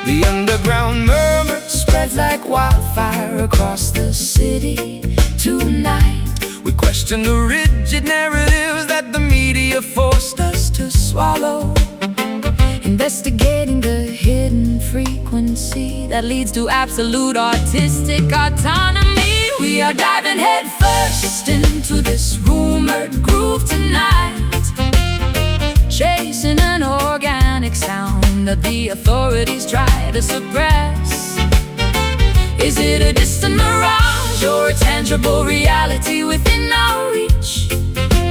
Speaker 2: The underground murmur
Speaker 1: spreads like wildfire across the city tonight.
Speaker 2: We question the rigid narratives that the media forced us to swallow.
Speaker 1: Investigating the hidden frequency that leads to absolute artistic autonomy. We are diving headfirst into this rumored groove tonight, chasing an organic sound that the authorities try to suppress. Is it a distant mirage or a tangible reality within our reach?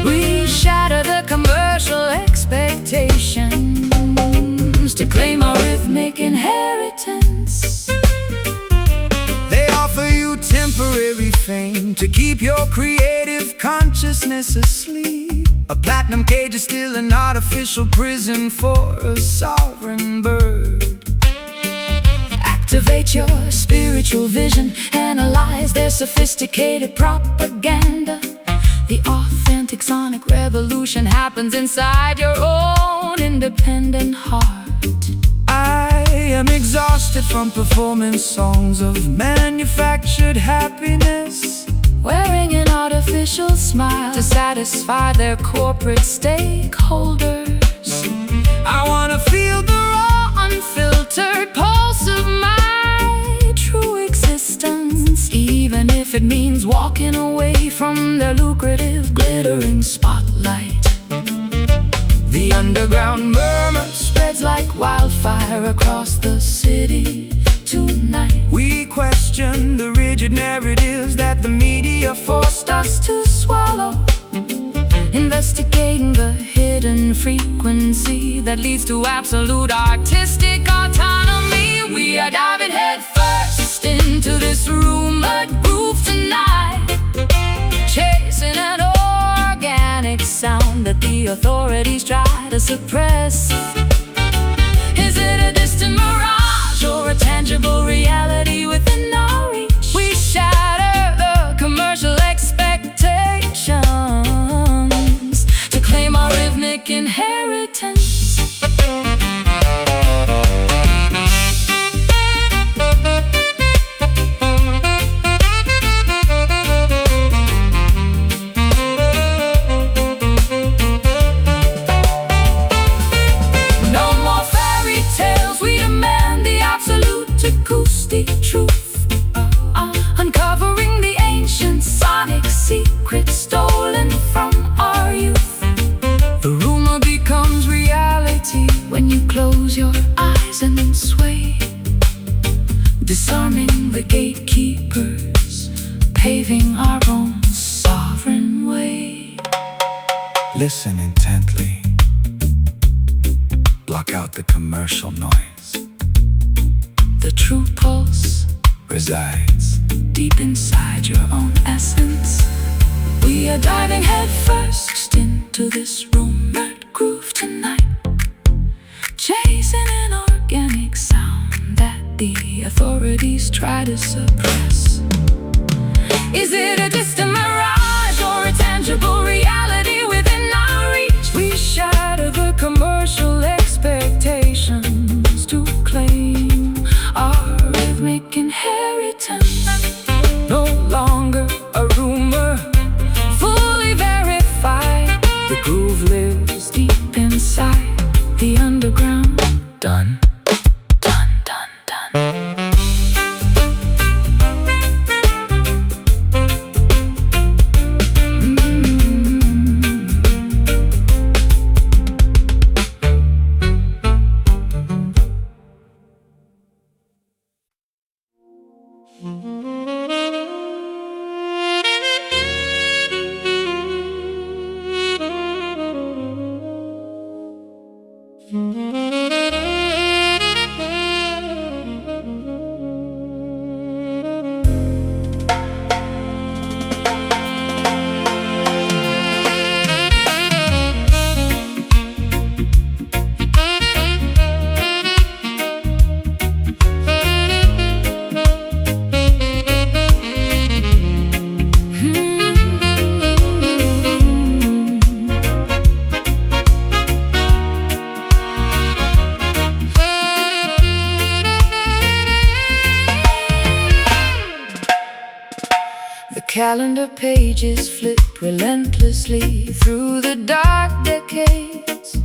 Speaker 1: We shatter the commercial expectations to claim our rhythmic inheritance.
Speaker 2: They offer you temporary fame to keep your creative consciousness asleep. A platinum cage is still an artificial prison for a sovereign bird. Activate your spiritual vision, analyze their sophisticated propaganda.
Speaker 1: The authentic sonic revolution happens inside your own independent heart.
Speaker 2: I am exhausted from performing songs of manufactured happiness,
Speaker 1: wearing an artificial smile to satisfy their corporate stakeholders.
Speaker 2: I wanna feel the raw, unfiltered pulse of my
Speaker 1: it means walking away from their lucrative, glittering spotlight. The underground murmur spreads like wildfire across the city tonight.
Speaker 2: We question the rigid narratives that the media
Speaker 1: Forced us to swallow, investigating the hidden frequency that leads to absolute artistic autonomy. We are diving head first into this rumored groove tonight, chasing an organic sound that the authorities try to suppress. Is it a distant mirage or a tangible reality within our reach? We shatter the commercial expectations to claim our rhythmic inheritance. Acoustic truth, uncovering the ancient sonic secrets stolen from our youth. The rumor becomes reality when you close your eyes and then sway, disarming the gatekeepers, paving our own sovereign way.
Speaker 2: Listen intently. Block out the commercial noise.
Speaker 1: The true pulse
Speaker 2: resides
Speaker 1: deep inside your own essence. We are diving head first into this rumored groove tonight, chasing an organic sound that the authorities try to suppress. Is it a distant mirage or a tangible reality within our reach? We shatter the commercial expectations to claim our rhythmic inheritance. No longer a rumor, fully verified. The groove lives deep inside the underground. Done, done, done, done. Calendar pages flip relentlessly through the dark decades.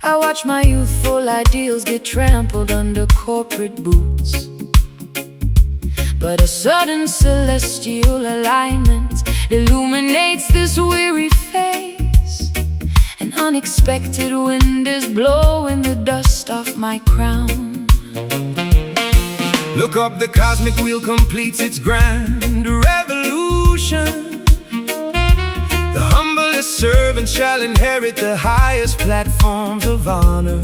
Speaker 1: I watch my youthful ideals get trampled under corporate boots. But a sudden celestial alignment illuminates this weary face. An unexpected wind is blowing the dust off my crown.
Speaker 2: Look up, the cosmic wheel completes its grand revolution. The humblest servant shall inherit the highest platforms of honor.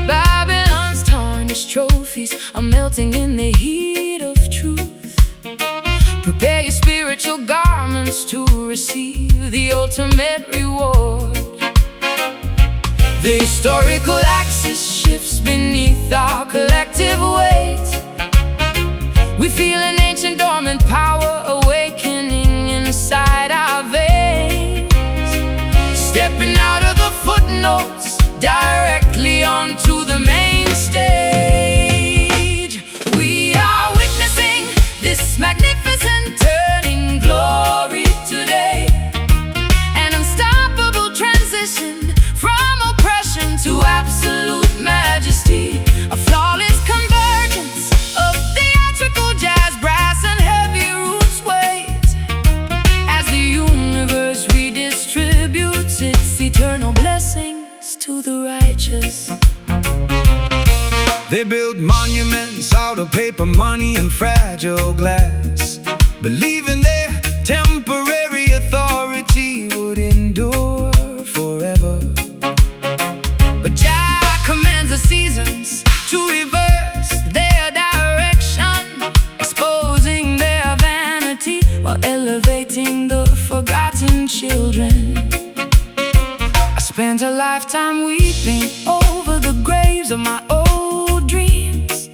Speaker 1: Babylon's tarnished trophies are melting in the heat of truth. Prepare your spiritual garments to receive the ultimate reward. The historical axis shifts beneath our collective weight. We feel an ancient dormant power awakening inside our veins. Stepping out of the footnotes directly onto the main stage. We are witnessing this magnificent turning glory today. An unstoppable transition from oppression to absolute majesty. A flawless convergence of theatrical jazz, brass and
Speaker 2: monuments out of paper, money, and fragile glass, believing their temporary authority would endure forever.
Speaker 1: But Jah commands the seasons to reverse their direction, exposing their vanity while elevating the forgotten children. I spent a lifetime weeping over the graves of my old dreams,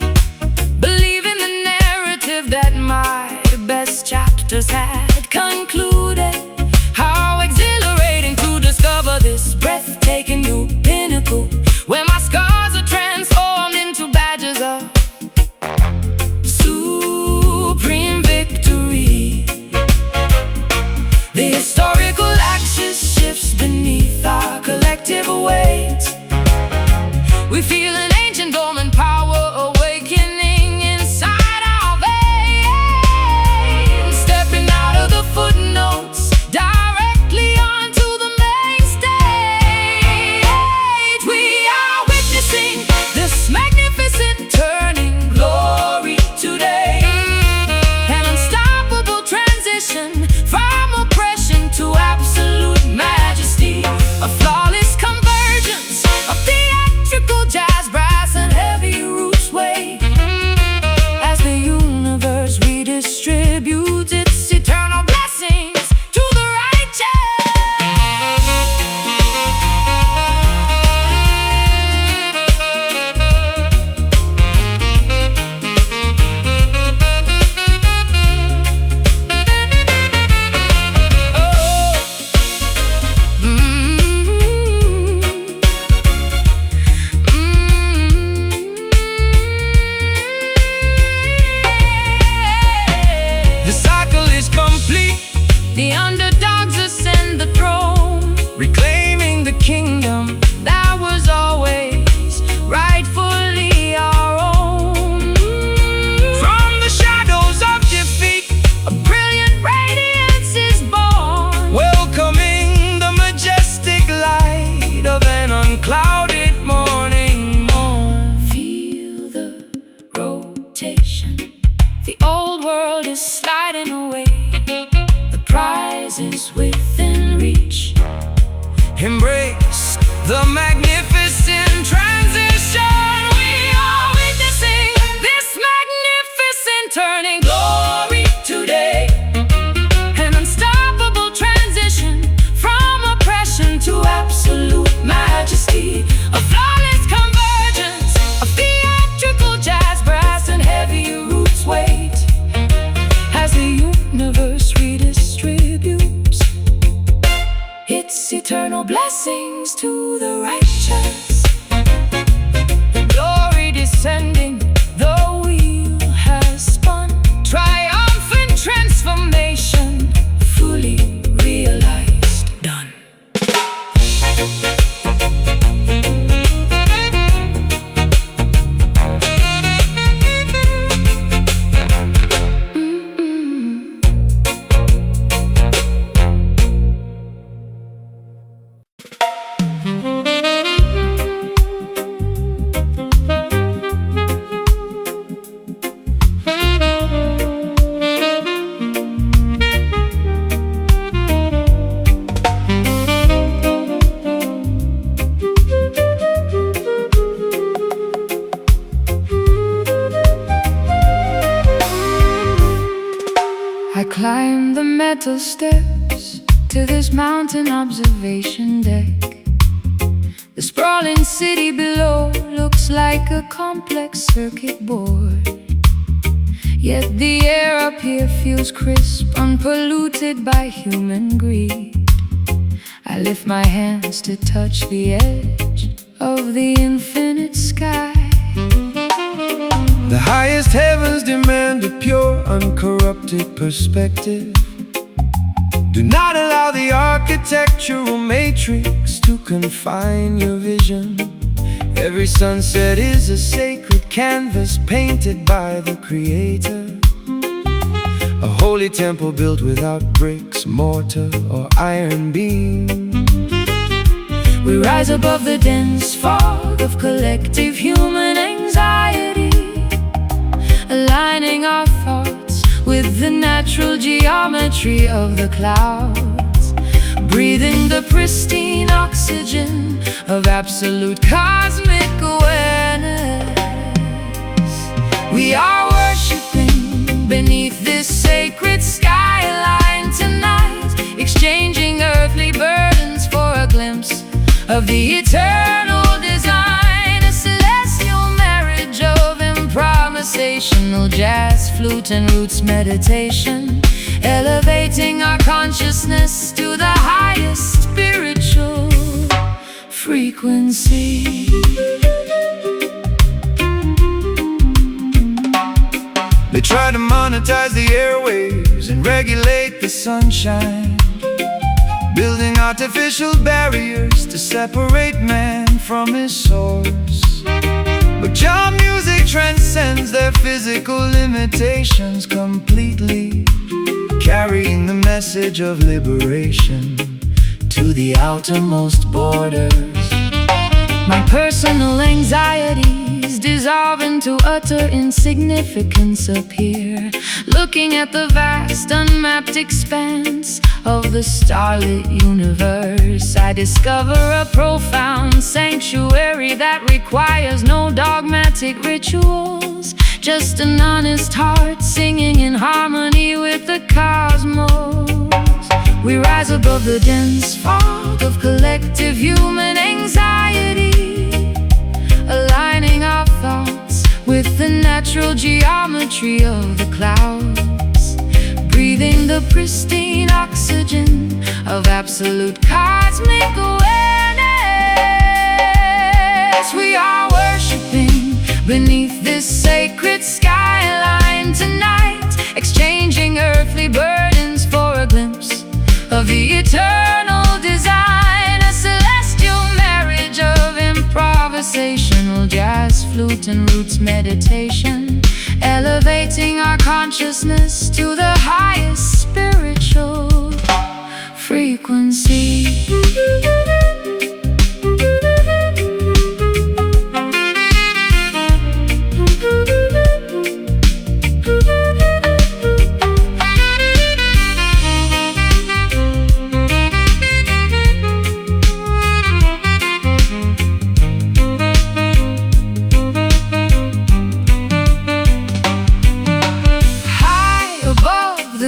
Speaker 1: believing the narrative that my best chapters had concluded. How exhilarating to discover this breathtaking new pinnacle, where my scars are transformed into badges of supreme victory. The historical axis shifts beneath our collective weight. We feel an ancient dormant power awakening inside our veins, stepping out of the footnotes directly onto the main stage. We are witnessing this magnificent turning glory today, an unstoppable transition from oppression to absolute majesty, a flawless convergence of theatrical jazz, brass, and heavy roots weight, as the universe redistributes its eternal blessings to the righteous.
Speaker 2: The cycle is complete,
Speaker 1: The underdogs ascend the throne,
Speaker 2: reclaiming the kingdom
Speaker 1: that was always rightfully our own.
Speaker 2: from the shadows of defeat,
Speaker 1: A brilliant radiance is born,
Speaker 2: welcoming the majestic light of an unclouded morning morn.
Speaker 1: feel the rotation. The old world is sliding away, the prize is within reach.
Speaker 2: Embrace the magnificent transition.
Speaker 1: We are witnessing this magnificent turning glory today, an unstoppable transition from oppression to absolute majesty, a flawless convergence of theatrical jazz, brass, and heavy roots weight, as the universe redistributes its eternal blessings to the righteous. The glory descending, the wheel has spun, triumphant transformation fully realized, done. I climb the metal steps to this mountain observation deck. The sprawling city below looks like a complex circuit board, yet the air up here feels crisp, unpolluted by human greed. I lift my hands to touch the edge of the infinite sky.
Speaker 2: The highest heavens demand a pure, uncorrupted perspective. Do not allow the architectural matrix to confine your vision. Every sunset is a sacred canvas painted by the Creator. A holy temple built without bricks, mortar, or iron beam.
Speaker 1: We rise above the dense fog of collective human anxiety, aligning our thoughts with the natural geometry of the clouds, breathing the pristine oxygen of absolute cosmic awareness. We are worshiping beneath this sacred skyline tonight, exchanging earthly burdens for a glimpse of the eternal design, a celestial marriage of improvisational jazz, flute and roots meditation, elevating our consciousness to the highest spiritual frequency.
Speaker 2: They try to monetize the airwaves and regulate the sunshine, building artificial barriers to separate man from his source. But your music transcends their physical limitations completely, carrying the message of liberation to the outermost borders.
Speaker 1: My personal anxieties dissolve into utter insignificance appear, looking at the vast unmapped expanse of the starlit universe. I discover a profound sanctuary that requires no dogmatic rituals, just an honest heart singing in harmony with the cosmos. We rise above the dense fog of collective human anxiety, aligning our thoughts with the natural geometry of the clouds, breathing the pristine oxygen of absolute cosmic awareness. We are worshiping beneath this sacred skyline tonight, exchanging earthly burdens for a glimpse of the eternal design, a celestial marriage of improvisational jazz, flute and roots meditation, elevating our consciousness to the highest spiritual frequency.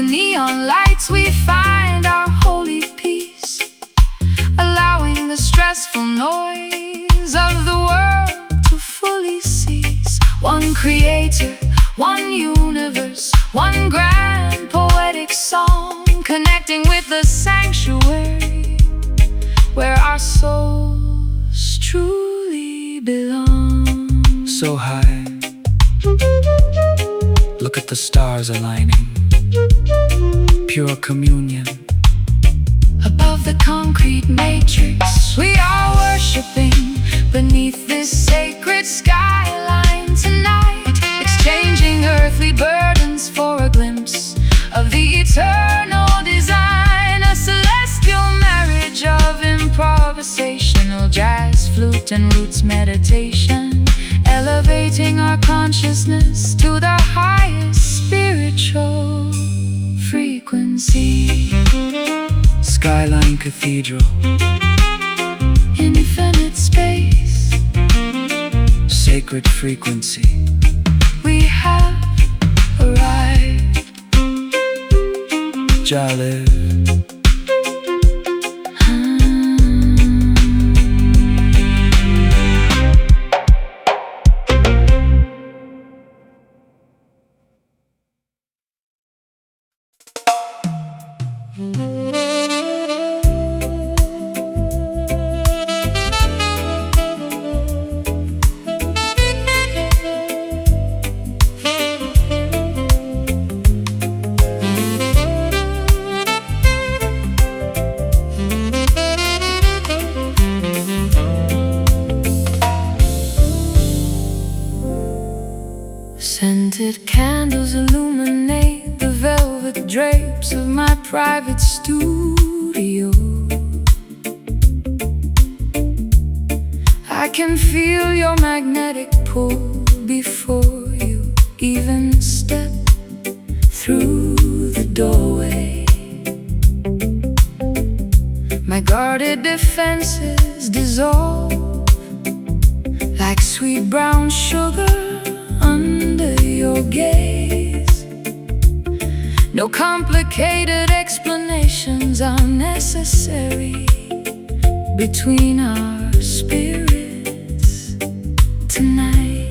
Speaker 1: Neon lights, we find our holy peace, allowing the stressful noise of the world to fully cease. One creator, one universe, one grand poetic song, connecting with the sanctuary where our souls truly belong.
Speaker 2: So high, look at the stars aligning, pure communion.
Speaker 1: Above the concrete matrix, we are worshiping beneath this sacred skyline tonight, exchanging earthly burdens for a glimpse of the eternal design, a celestial marriage of improvisational jazz, flute and roots meditation, elevating our consciousness to the highest spiritual frequency.
Speaker 2: Skyline Cathedral,
Speaker 1: infinite space,
Speaker 2: sacred frequency.
Speaker 1: We have arrived.
Speaker 2: Jah live.
Speaker 1: Scented candles illuminate the velvet drapes of my private studio. I can feel your magnetic pull before you even step through the doorway. My guarded defenses dissolve like sweet brown sugar under your gaze. No complicated explanations are necessary between our spirits tonight.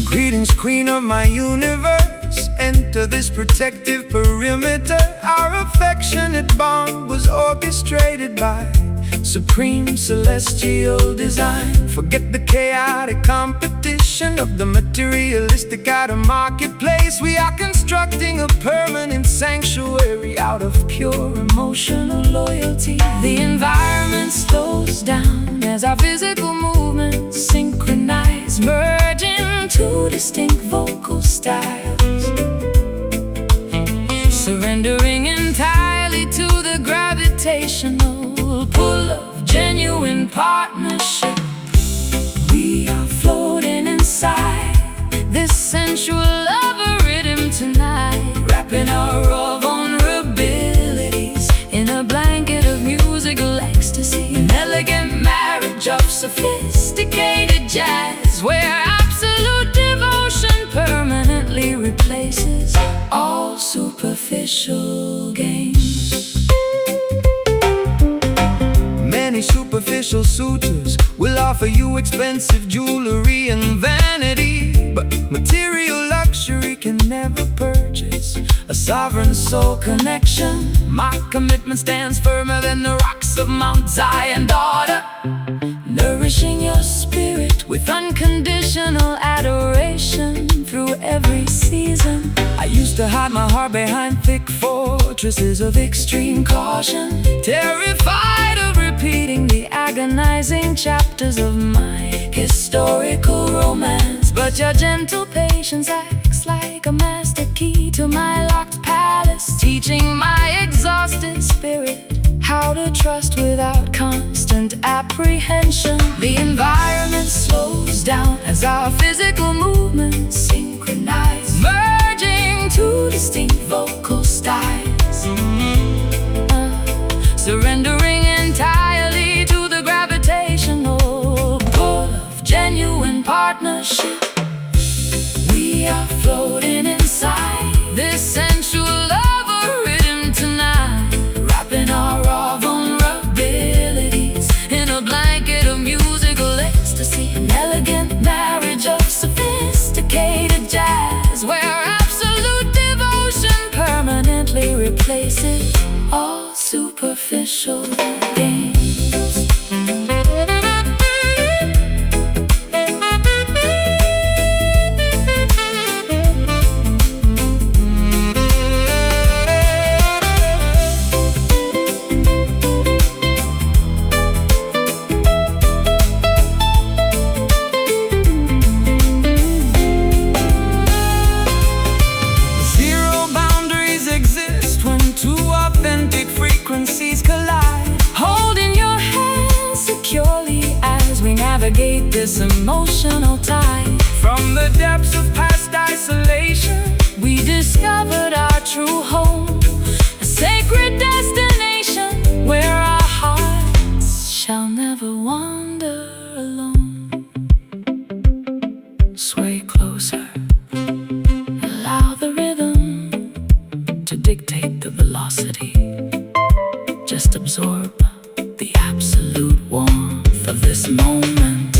Speaker 2: Greetings, queen of my universe. Enter this protective perimeter. Our affectionate bond was orchestrated by supreme celestial design. Forget the chaotic competition of the materialistic outer marketplace. We are constructing a permanent sanctuary out of pure emotional loyalty. The environment slows down as our physical movements synchronize, merging two distinct vocal styles, surrendering entirely to the gravitational pull of genuine partnership. We are floating inside this sensual love rhythm tonight, wrapping our raw vulnerabilities in a blanket of musical ecstasy. An elegant marriage of sophisticated jazz, where absolute devotion permanently replaces all superficial games. Many superficial suitors will offer you expensive jewelry and vanity, but material luxury can never purchase a sovereign soul connection. My commitment stands firmer than the rocks of Mount Zion, daughter, nourishing your spirit with unconditional adoration through every season. I used to hide my heart behind thick fortresses of extreme caution, terrified of repeating the agonizing chapters of my historical romance. But your gentle patience acts like a master key to my locked palace, teaching my exhausted spirit how to trust without constant apprehension. The environment slows down as our physical movements synchronize, merging two distinct vocal styles, surrendering entirely to the gravitational pull of genuine partnership. We are floating inside this sensual love rhythm tonight, wrapping our raw vulnerabilities in a blanket of musical ecstasy. An elegant marriage of sophisticated jazz, where absolute devotion permanently replaces all superficial games. Collide, holding your hand securely as we navigate this emotional tide. From the depths of past isolation, we discovered our true home, a sacred destination where our hearts shall never wander alone. Sway closer, allow the rhythm to dictate the velocity. Just absorb the absolute warmth of this moment.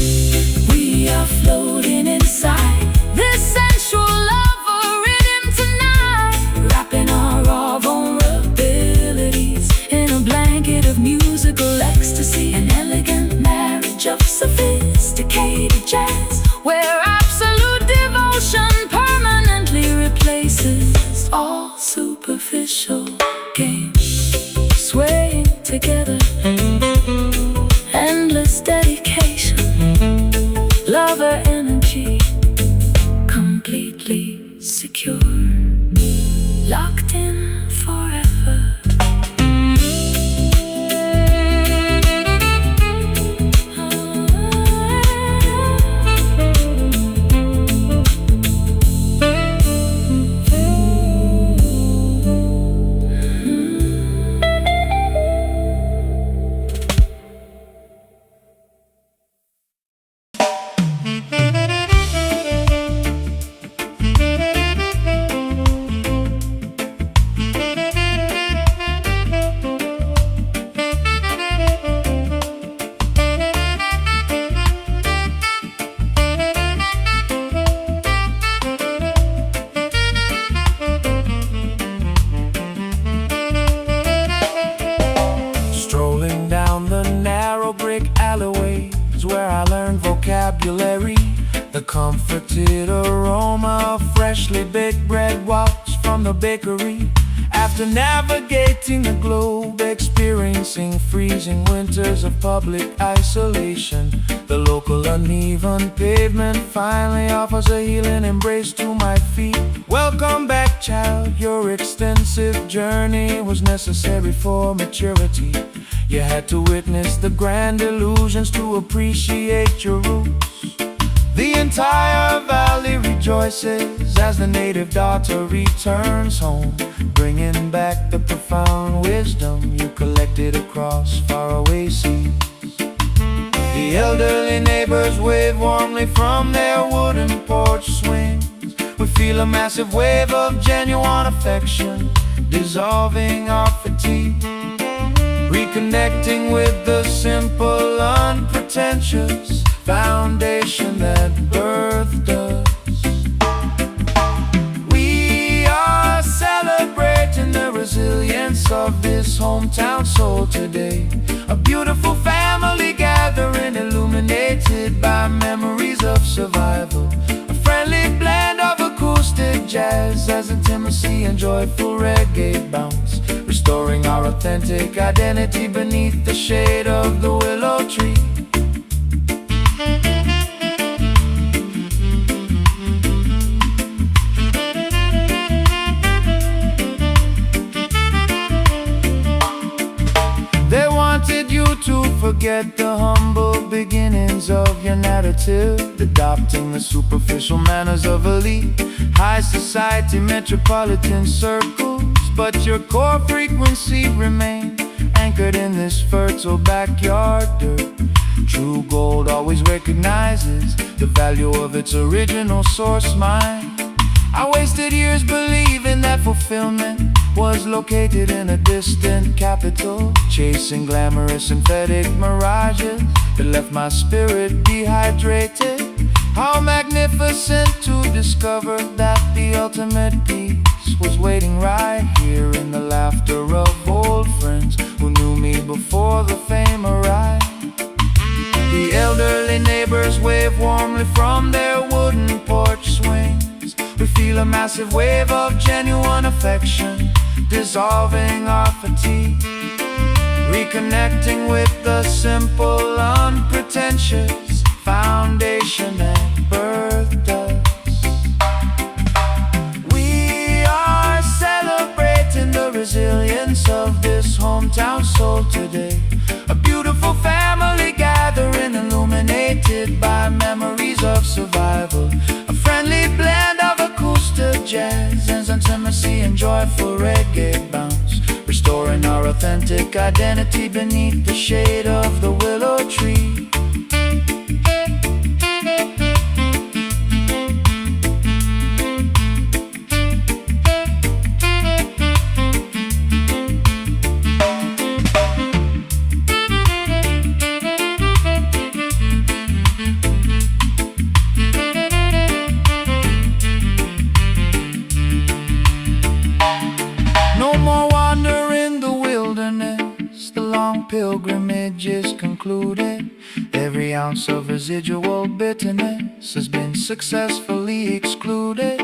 Speaker 2: We are floating inside this sensual love rhythm tonight, wrapping our raw vulnerabilities in a blanket of musical ecstasy. An elegant marriage of sophisticated jazz, where absolute devotion permanently replaces all superficial games. Swaying together, endless dedication, lover energy, completely secure, locked in forever. comforted aroma of freshly baked bread wafts from the bakery. After navigating the globe, experiencing freezing winters of public isolation, the local uneven pavement finally offers a healing embrace to my feet. Welcome back, child. Your extensive journey was necessary for maturity. You had to witness the grand illusions to appreciate your roots. The entire valley rejoices as the native daughter returns home, bringing back the profound wisdom you collected across faraway seas. The elderly neighbors wave warmly from their wooden porch swings. We feel a massive wave of genuine affection dissolving our fatigue, reconnecting with the simple, unpretentious foundation that birthed us. We are celebrating the resilience of this hometown soul today. A beautiful family gathering illuminated by memories of survival. A friendly blend of acoustic jazz as intimacy and joyful reggae bounce, restoring our authentic identity beneath the shade of the willow tree. They wanted you to forget the humble beginnings of your narrative, adopting the superficial manners of elite, high society, metropolitan circles. But your core frequency remained anchored in this fertile backyard dirt. True gold always recognizes the value of its original source mine. I wasted years believing that fulfillment was located in a distant capital, chasing glamorous synthetic mirages that left my spirit dehydrated. How magnificent to discover that the ultimate peace was waiting right here in the laughter of old friends who knew me before the fame arrived. The elderly neighbors wave warmly from their wooden porch swings. We feel a massive wave of genuine affection dissolving our fatigue, reconnecting with the simple, unpretentious foundation that birthed us. We are celebrating the resilience of this hometown soul today. A beautiful family gathering illuminated by memories of survival. A friendly blend of acoustic jazz and intimacy and joyful reggae bounce, restoring our authentic identity beneath the shade of the willow tree. No more wander in the wilderness, the long pilgrimage is concluded. Every ounce of residual bitterness has been successfully excluded.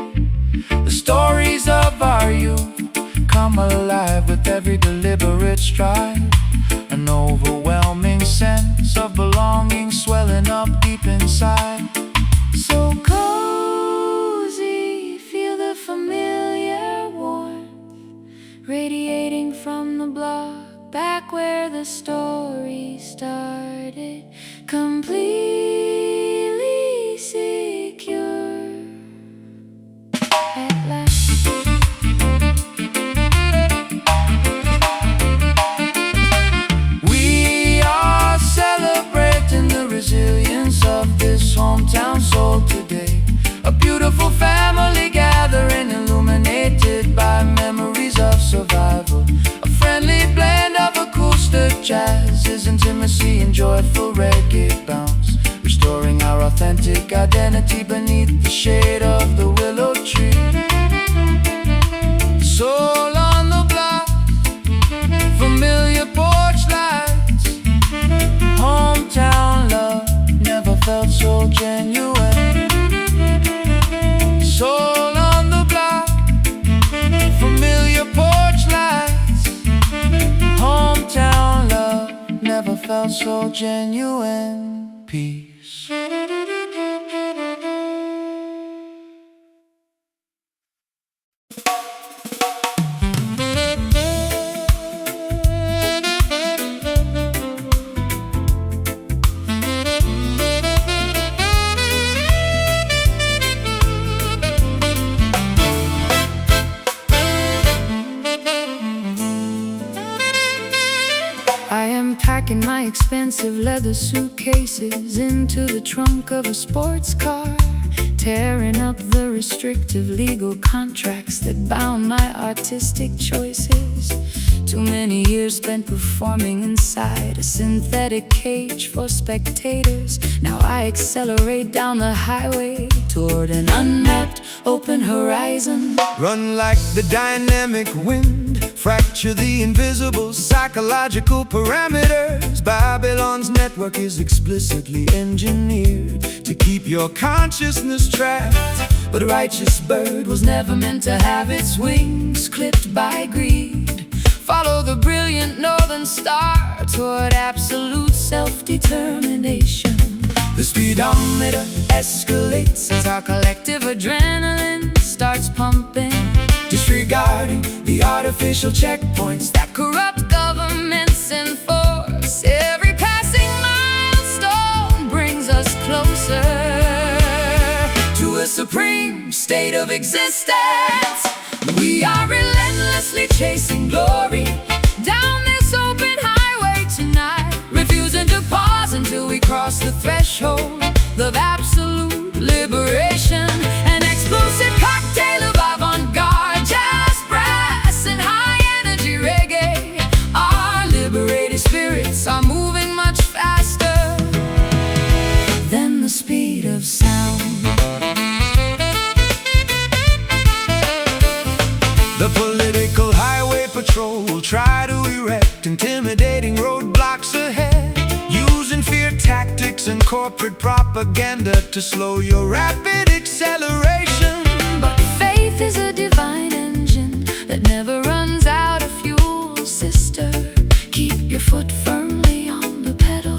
Speaker 2: The stories of our youth come alive with every deliberate stride. An overwhelming sense of belonging swelling up deep inside.
Speaker 1: So cozy, feel the familiar warmth radiating from the block, back where the story started, completely secure. At last,
Speaker 2: we are celebrating the resilience of this hometown soul today. A beautiful family gathering illuminated by memories of survival. A friendly blend of acoustic jazz, intimacy and joyful reggae bounce, restoring our authentic identity beneath the shade of the willow tree. Soul on the block, familiar porch lights, hometown love never felt so genuine. experience all genuine peace.
Speaker 1: I am packing my expensive leather suitcases into the trunk of a sports car, tearing up the restrictive legal contracts that bound my artistic choices. Too many years spent performing inside a synthetic cage for spectators. Now I accelerate down the highway toward an unmapped open horizon.
Speaker 2: Run like the dynamic wind, fracture the invisible psychological parameters. Babylon's network is explicitly engineered to keep your consciousness trapped. But a righteous bird was never meant to have its wings clipped by greed. Follow the brilliant northern star toward absolute self-determination. The speedometer escalates as our collective adrenaline starts pumping, disregarding the artificial checkpoints that corrupt governments enforce. Every passing milestone brings us closer to a supreme state of existence. We are relentlessly chasing glory down this open highway tonight, refusing to pause until we cross the threshold of absolute liberation. An explosive cocktail of avant-garde, jazz, brass, and high-energy reggae. Our liberated spirits are moving much faster than the speed of sound. The political highway patrol will try to erect intimidating roadblocks ahead, using fear tactics and corporate propaganda to slow your rapid acceleration.
Speaker 1: But faith is a divine engine that never runs out of fuel, sister. Keep your foot firmly on the pedal.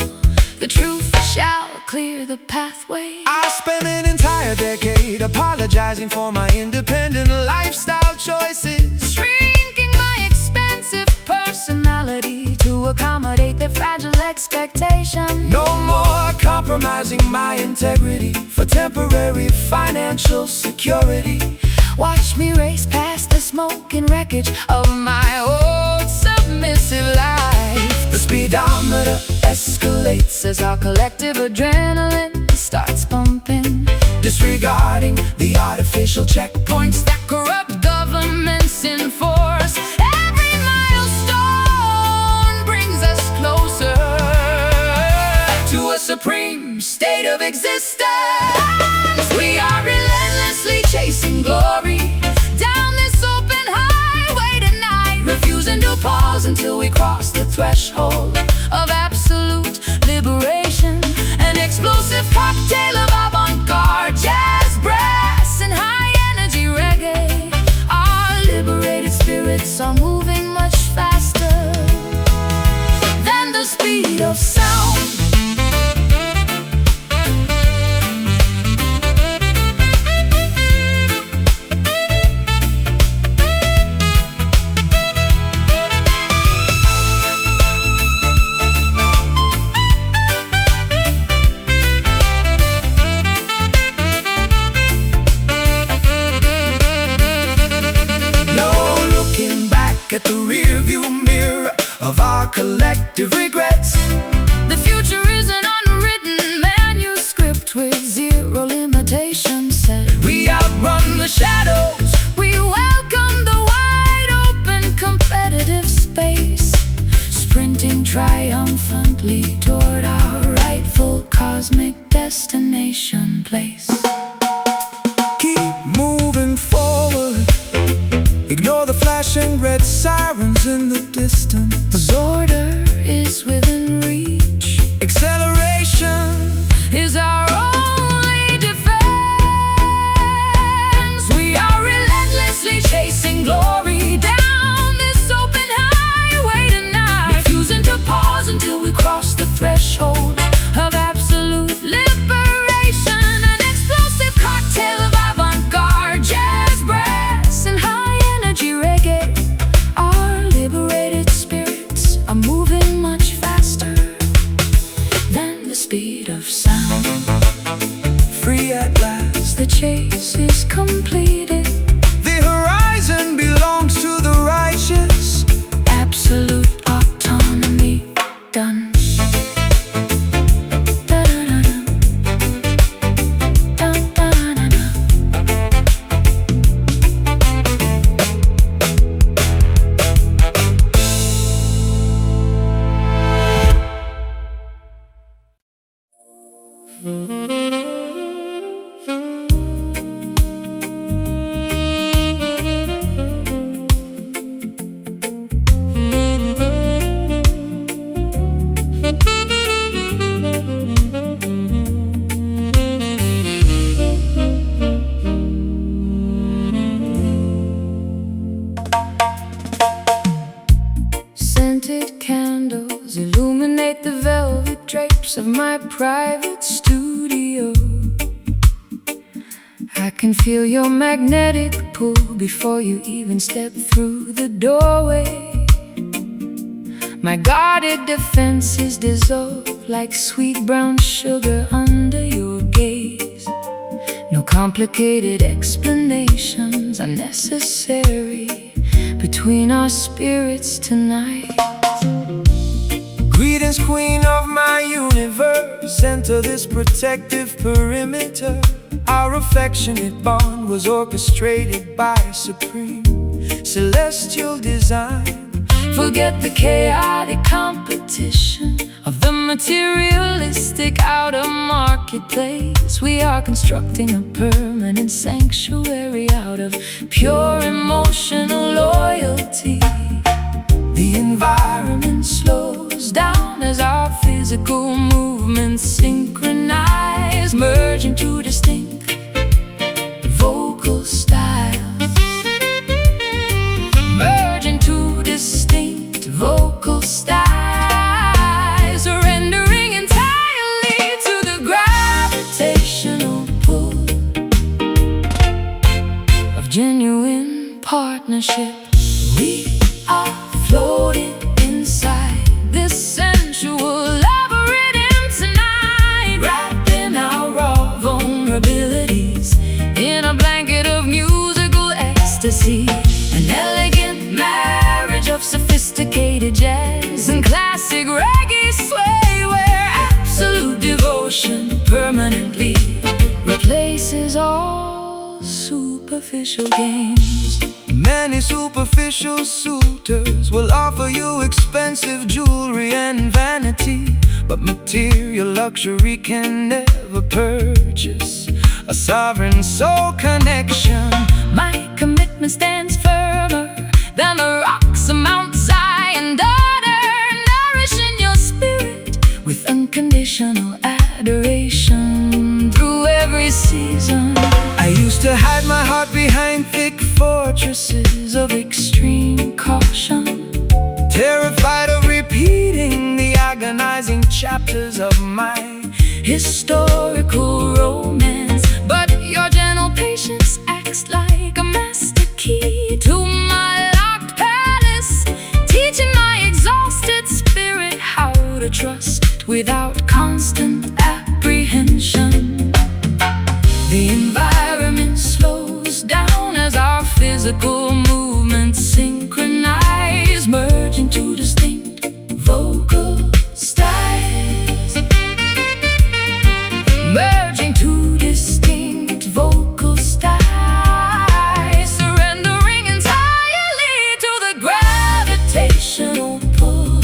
Speaker 1: The truth shall clear the pathway.
Speaker 2: I spent an entire decade apologizing for my independent lifestyle choices,
Speaker 1: Shrinking my expensive personality to accommodate their fragile expectations.
Speaker 2: no more compromising my integrity for temporary financial security.
Speaker 1: Watch me race past the smoke and wreckage of my old submissive life.
Speaker 2: The speedometer
Speaker 1: Escalates as our collective adrenaline starts pumping,
Speaker 2: disregarding the artificial checkpoints
Speaker 1: that corrupt governments enforce. Every milestone brings us closer to a supreme state of existence. We are relentlessly chasing glory down this open highway tonight, refusing to pause until we cross the threshold of absolute liberation. An explosive cocktail of avant-garde, jazz, brass, and high-energy reggae. Our liberated spirits are moving much faster than the speed of sound.
Speaker 2: At the rearview mirror of our collective regrets.
Speaker 1: The future is an unwritten manuscript with zero limitations set.
Speaker 2: We outrun the shadows.
Speaker 1: We welcome the wide open competitive space, sprinting triumphantly toward our rightful cosmic destination place.
Speaker 2: Keep moving forward. Ignore the flashing red sirens in the distance.
Speaker 1: Order is within reach.
Speaker 2: Acceleration
Speaker 1: is our only defense. We are relentlessly chasing glory down this open highway tonight, refusing to pause until we cross the threshold scented candles illuminate the velvet drapes of my private studio. I can feel your magnetic pull before you even step through the doorway. My guarded defenses dissolve like sweet brown sugar under your gaze. No complicated explanations are necessary between our spirits tonight.
Speaker 2: Greetings, queen of my universe. Enter this protective perimeter. Our affectionate bond was orchestrated by supreme celestial design.
Speaker 1: Forget the chaotic competition of the materialistic outer marketplace. We are constructing a permanent sanctuary out of pure emotional loyalty. The environment slows down as our physical movements synchronize, merge into distinct vocal styles. Merge into distinct vocal styles, surrendering entirely to the gravitational pull of genuine partnership. We are floating inside this sensual love rhythm tonight, wrapping our raw vulnerabilities in a blanket of musical ecstasy. An elegant marriage of sophisticated jazz and classic reggae sway, where absolute devotion permanently replaces all superficial games.
Speaker 2: Many superficial suitors will offer you expensive jewelry and vanity, but material luxury can never purchase a sovereign soul connection.
Speaker 1: My commitment stands firmer than the rocks of Mount Zion, daughter, nourishing your spirit with unconditional adoration through every season.
Speaker 2: I used to hide my heart behind thick fortresses of extreme caution, terrified of repeating the agonizing chapters of my
Speaker 1: historical romance. But your gentle patience acts like a master key to my locked palace, teaching my exhausted spirit how to trust without constant apprehension. The environment slows down as our physical movements synchronize, merge into distinct vocal styles. Merging to distinct vocal styles, surrendering entirely to the gravitational pull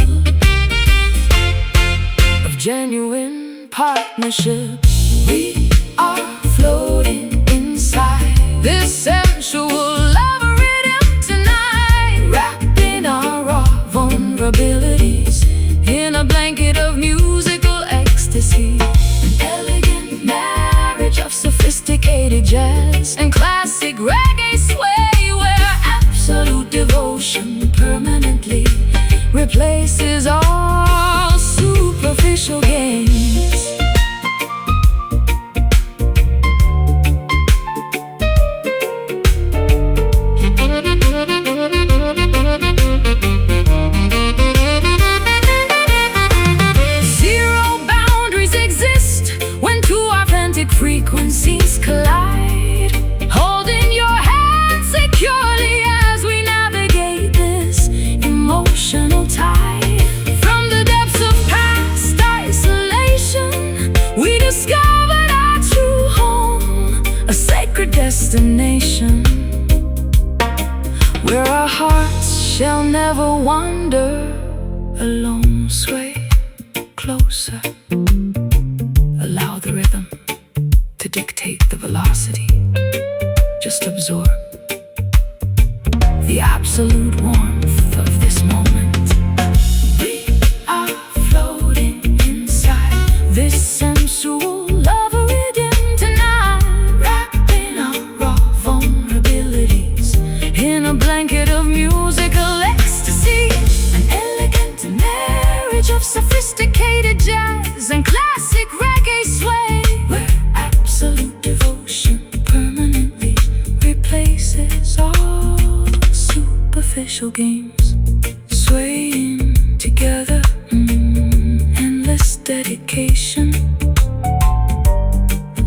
Speaker 1: of genuine partnership. We are floating inside this sensual love rhythm tonight, wrapping our raw vulnerabilities in a blanket of musical ecstasy. An elegant marriage of sophisticated jazz and classic reggae sway, where absolute devotion permanently replaces all superficial games. Frequencies collide, holding your hand securely as we navigate this emotional tide. From the depths of past isolation, we discovered our true home, a sacred destination where our hearts shall never wander alone. Sway closer, allow the rhythm to dictate the velocity. Just absorb the absolute warmth of this moment. We are floating inside this sensual love rhythm tonight, wrapping our raw vulnerabilities in a blanket of musical ecstasy. An elegant swaying together, endless dedication,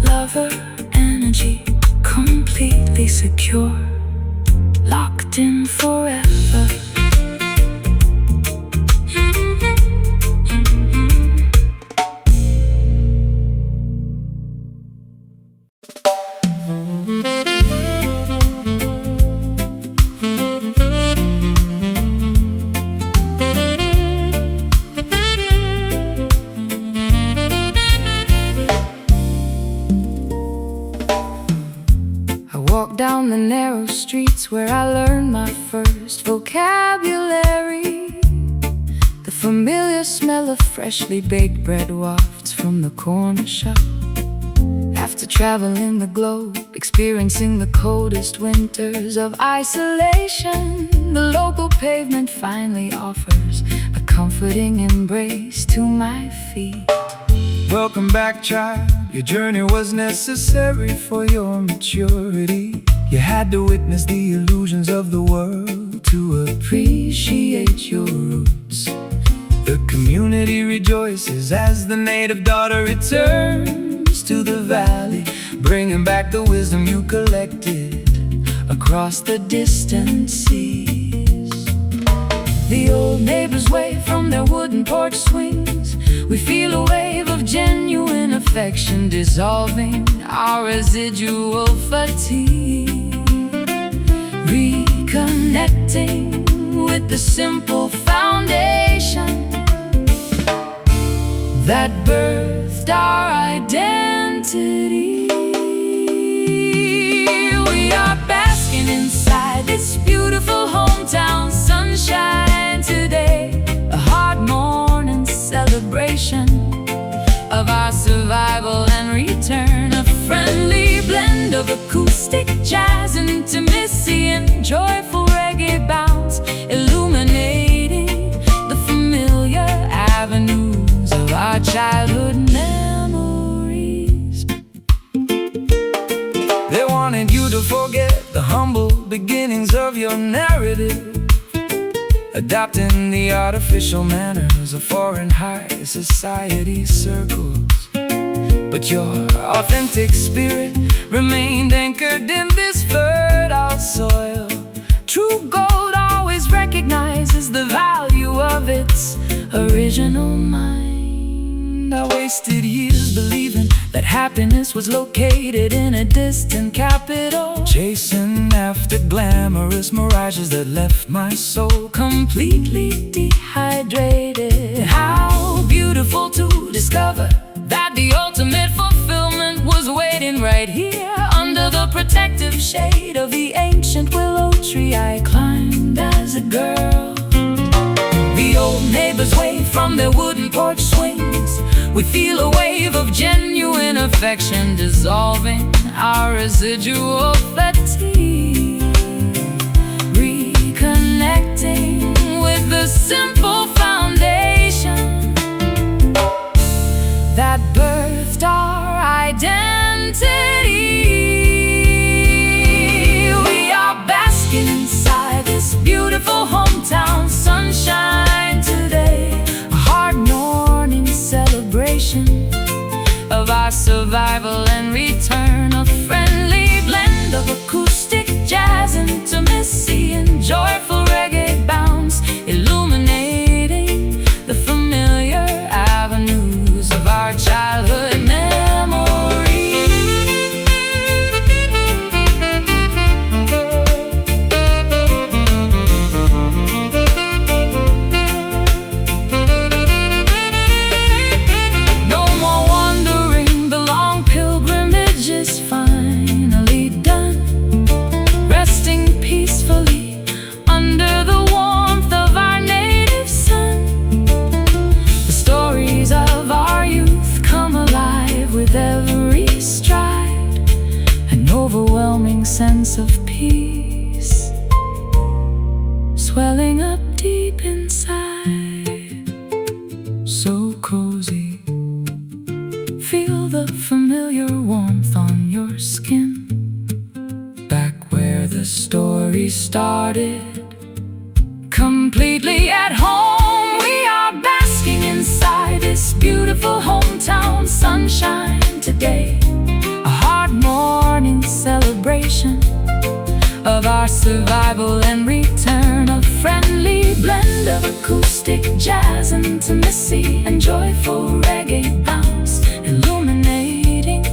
Speaker 1: lover energy, completely secure, locked in forever. Walk down the narrow streets where I learned my first vocabulary. The familiar smell of freshly baked bread wafts from the corner shop. After traveling the globe, experiencing the coldest winters of isolation, the local pavement finally offers a comforting embrace to my feet.
Speaker 2: Welcome back, child. Your journey was necessary for your maturity. You had to witness the illusions of the world to appreciate your roots. The community rejoices as the native daughter returns to the valley, bringing back the wisdom you collected across the distant seas. The old neighbors wave from their wooden porch swings. We feel a wave of genuine affection dissolving our residual fatigue. Reconnecting with the simple foundation that birthed our identity. We are basking inside this beautiful hometown sunshine today, a hard morning celebration of our survival and return, a friendly blend of acoustic jazz, intimacy, and joyful reggae bounce, illuminating the familiar avenues of our childhood memories. They wanted you to forget the humble beginnings of your narrative, adopting the artificial manners of foreign high society circles. But your authentic spirit remained anchored in this fertile soil. True gold always recognizes the value of its original mind. I wasted years believing that happiness was located in a distant capital, chasing after glamorous mirages that left my soul completely dehydrated. How beautiful to discover that the ultimate fulfillment was waiting right here, under the protective shade of the ancient willow tree I climbed as a girl. The old neighbors wave from their wooden porch swings. We feel a wave of genuine affection dissolving our residual fatigue. Reconnecting with the simple foundation that birthed our identity. We are basking inside this beautiful hometown sunshine today, a hard morning celebration of our survival and return, a friendly blend of acoustic jazz, intimacy, and joyful reggae bounce, illuminating the familiar avenues of our childhood memories. No more wandering, the long pilgrimage is finally done, resting peacefully under the warmth of our native sun. The stories of our youth come alive with every stride, an overwhelming sense of peace swelling up deep inside. So cozy, feel the familiar warmth on your skin, back where the story started, completely at
Speaker 1: sunshine today, a hard morning celebration of our survival and return, a friendly blend of acoustic jazz, intimacy, and joyful reggae bounce, illuminating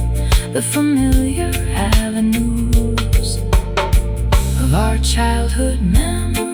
Speaker 1: the familiar avenues of our childhood memories.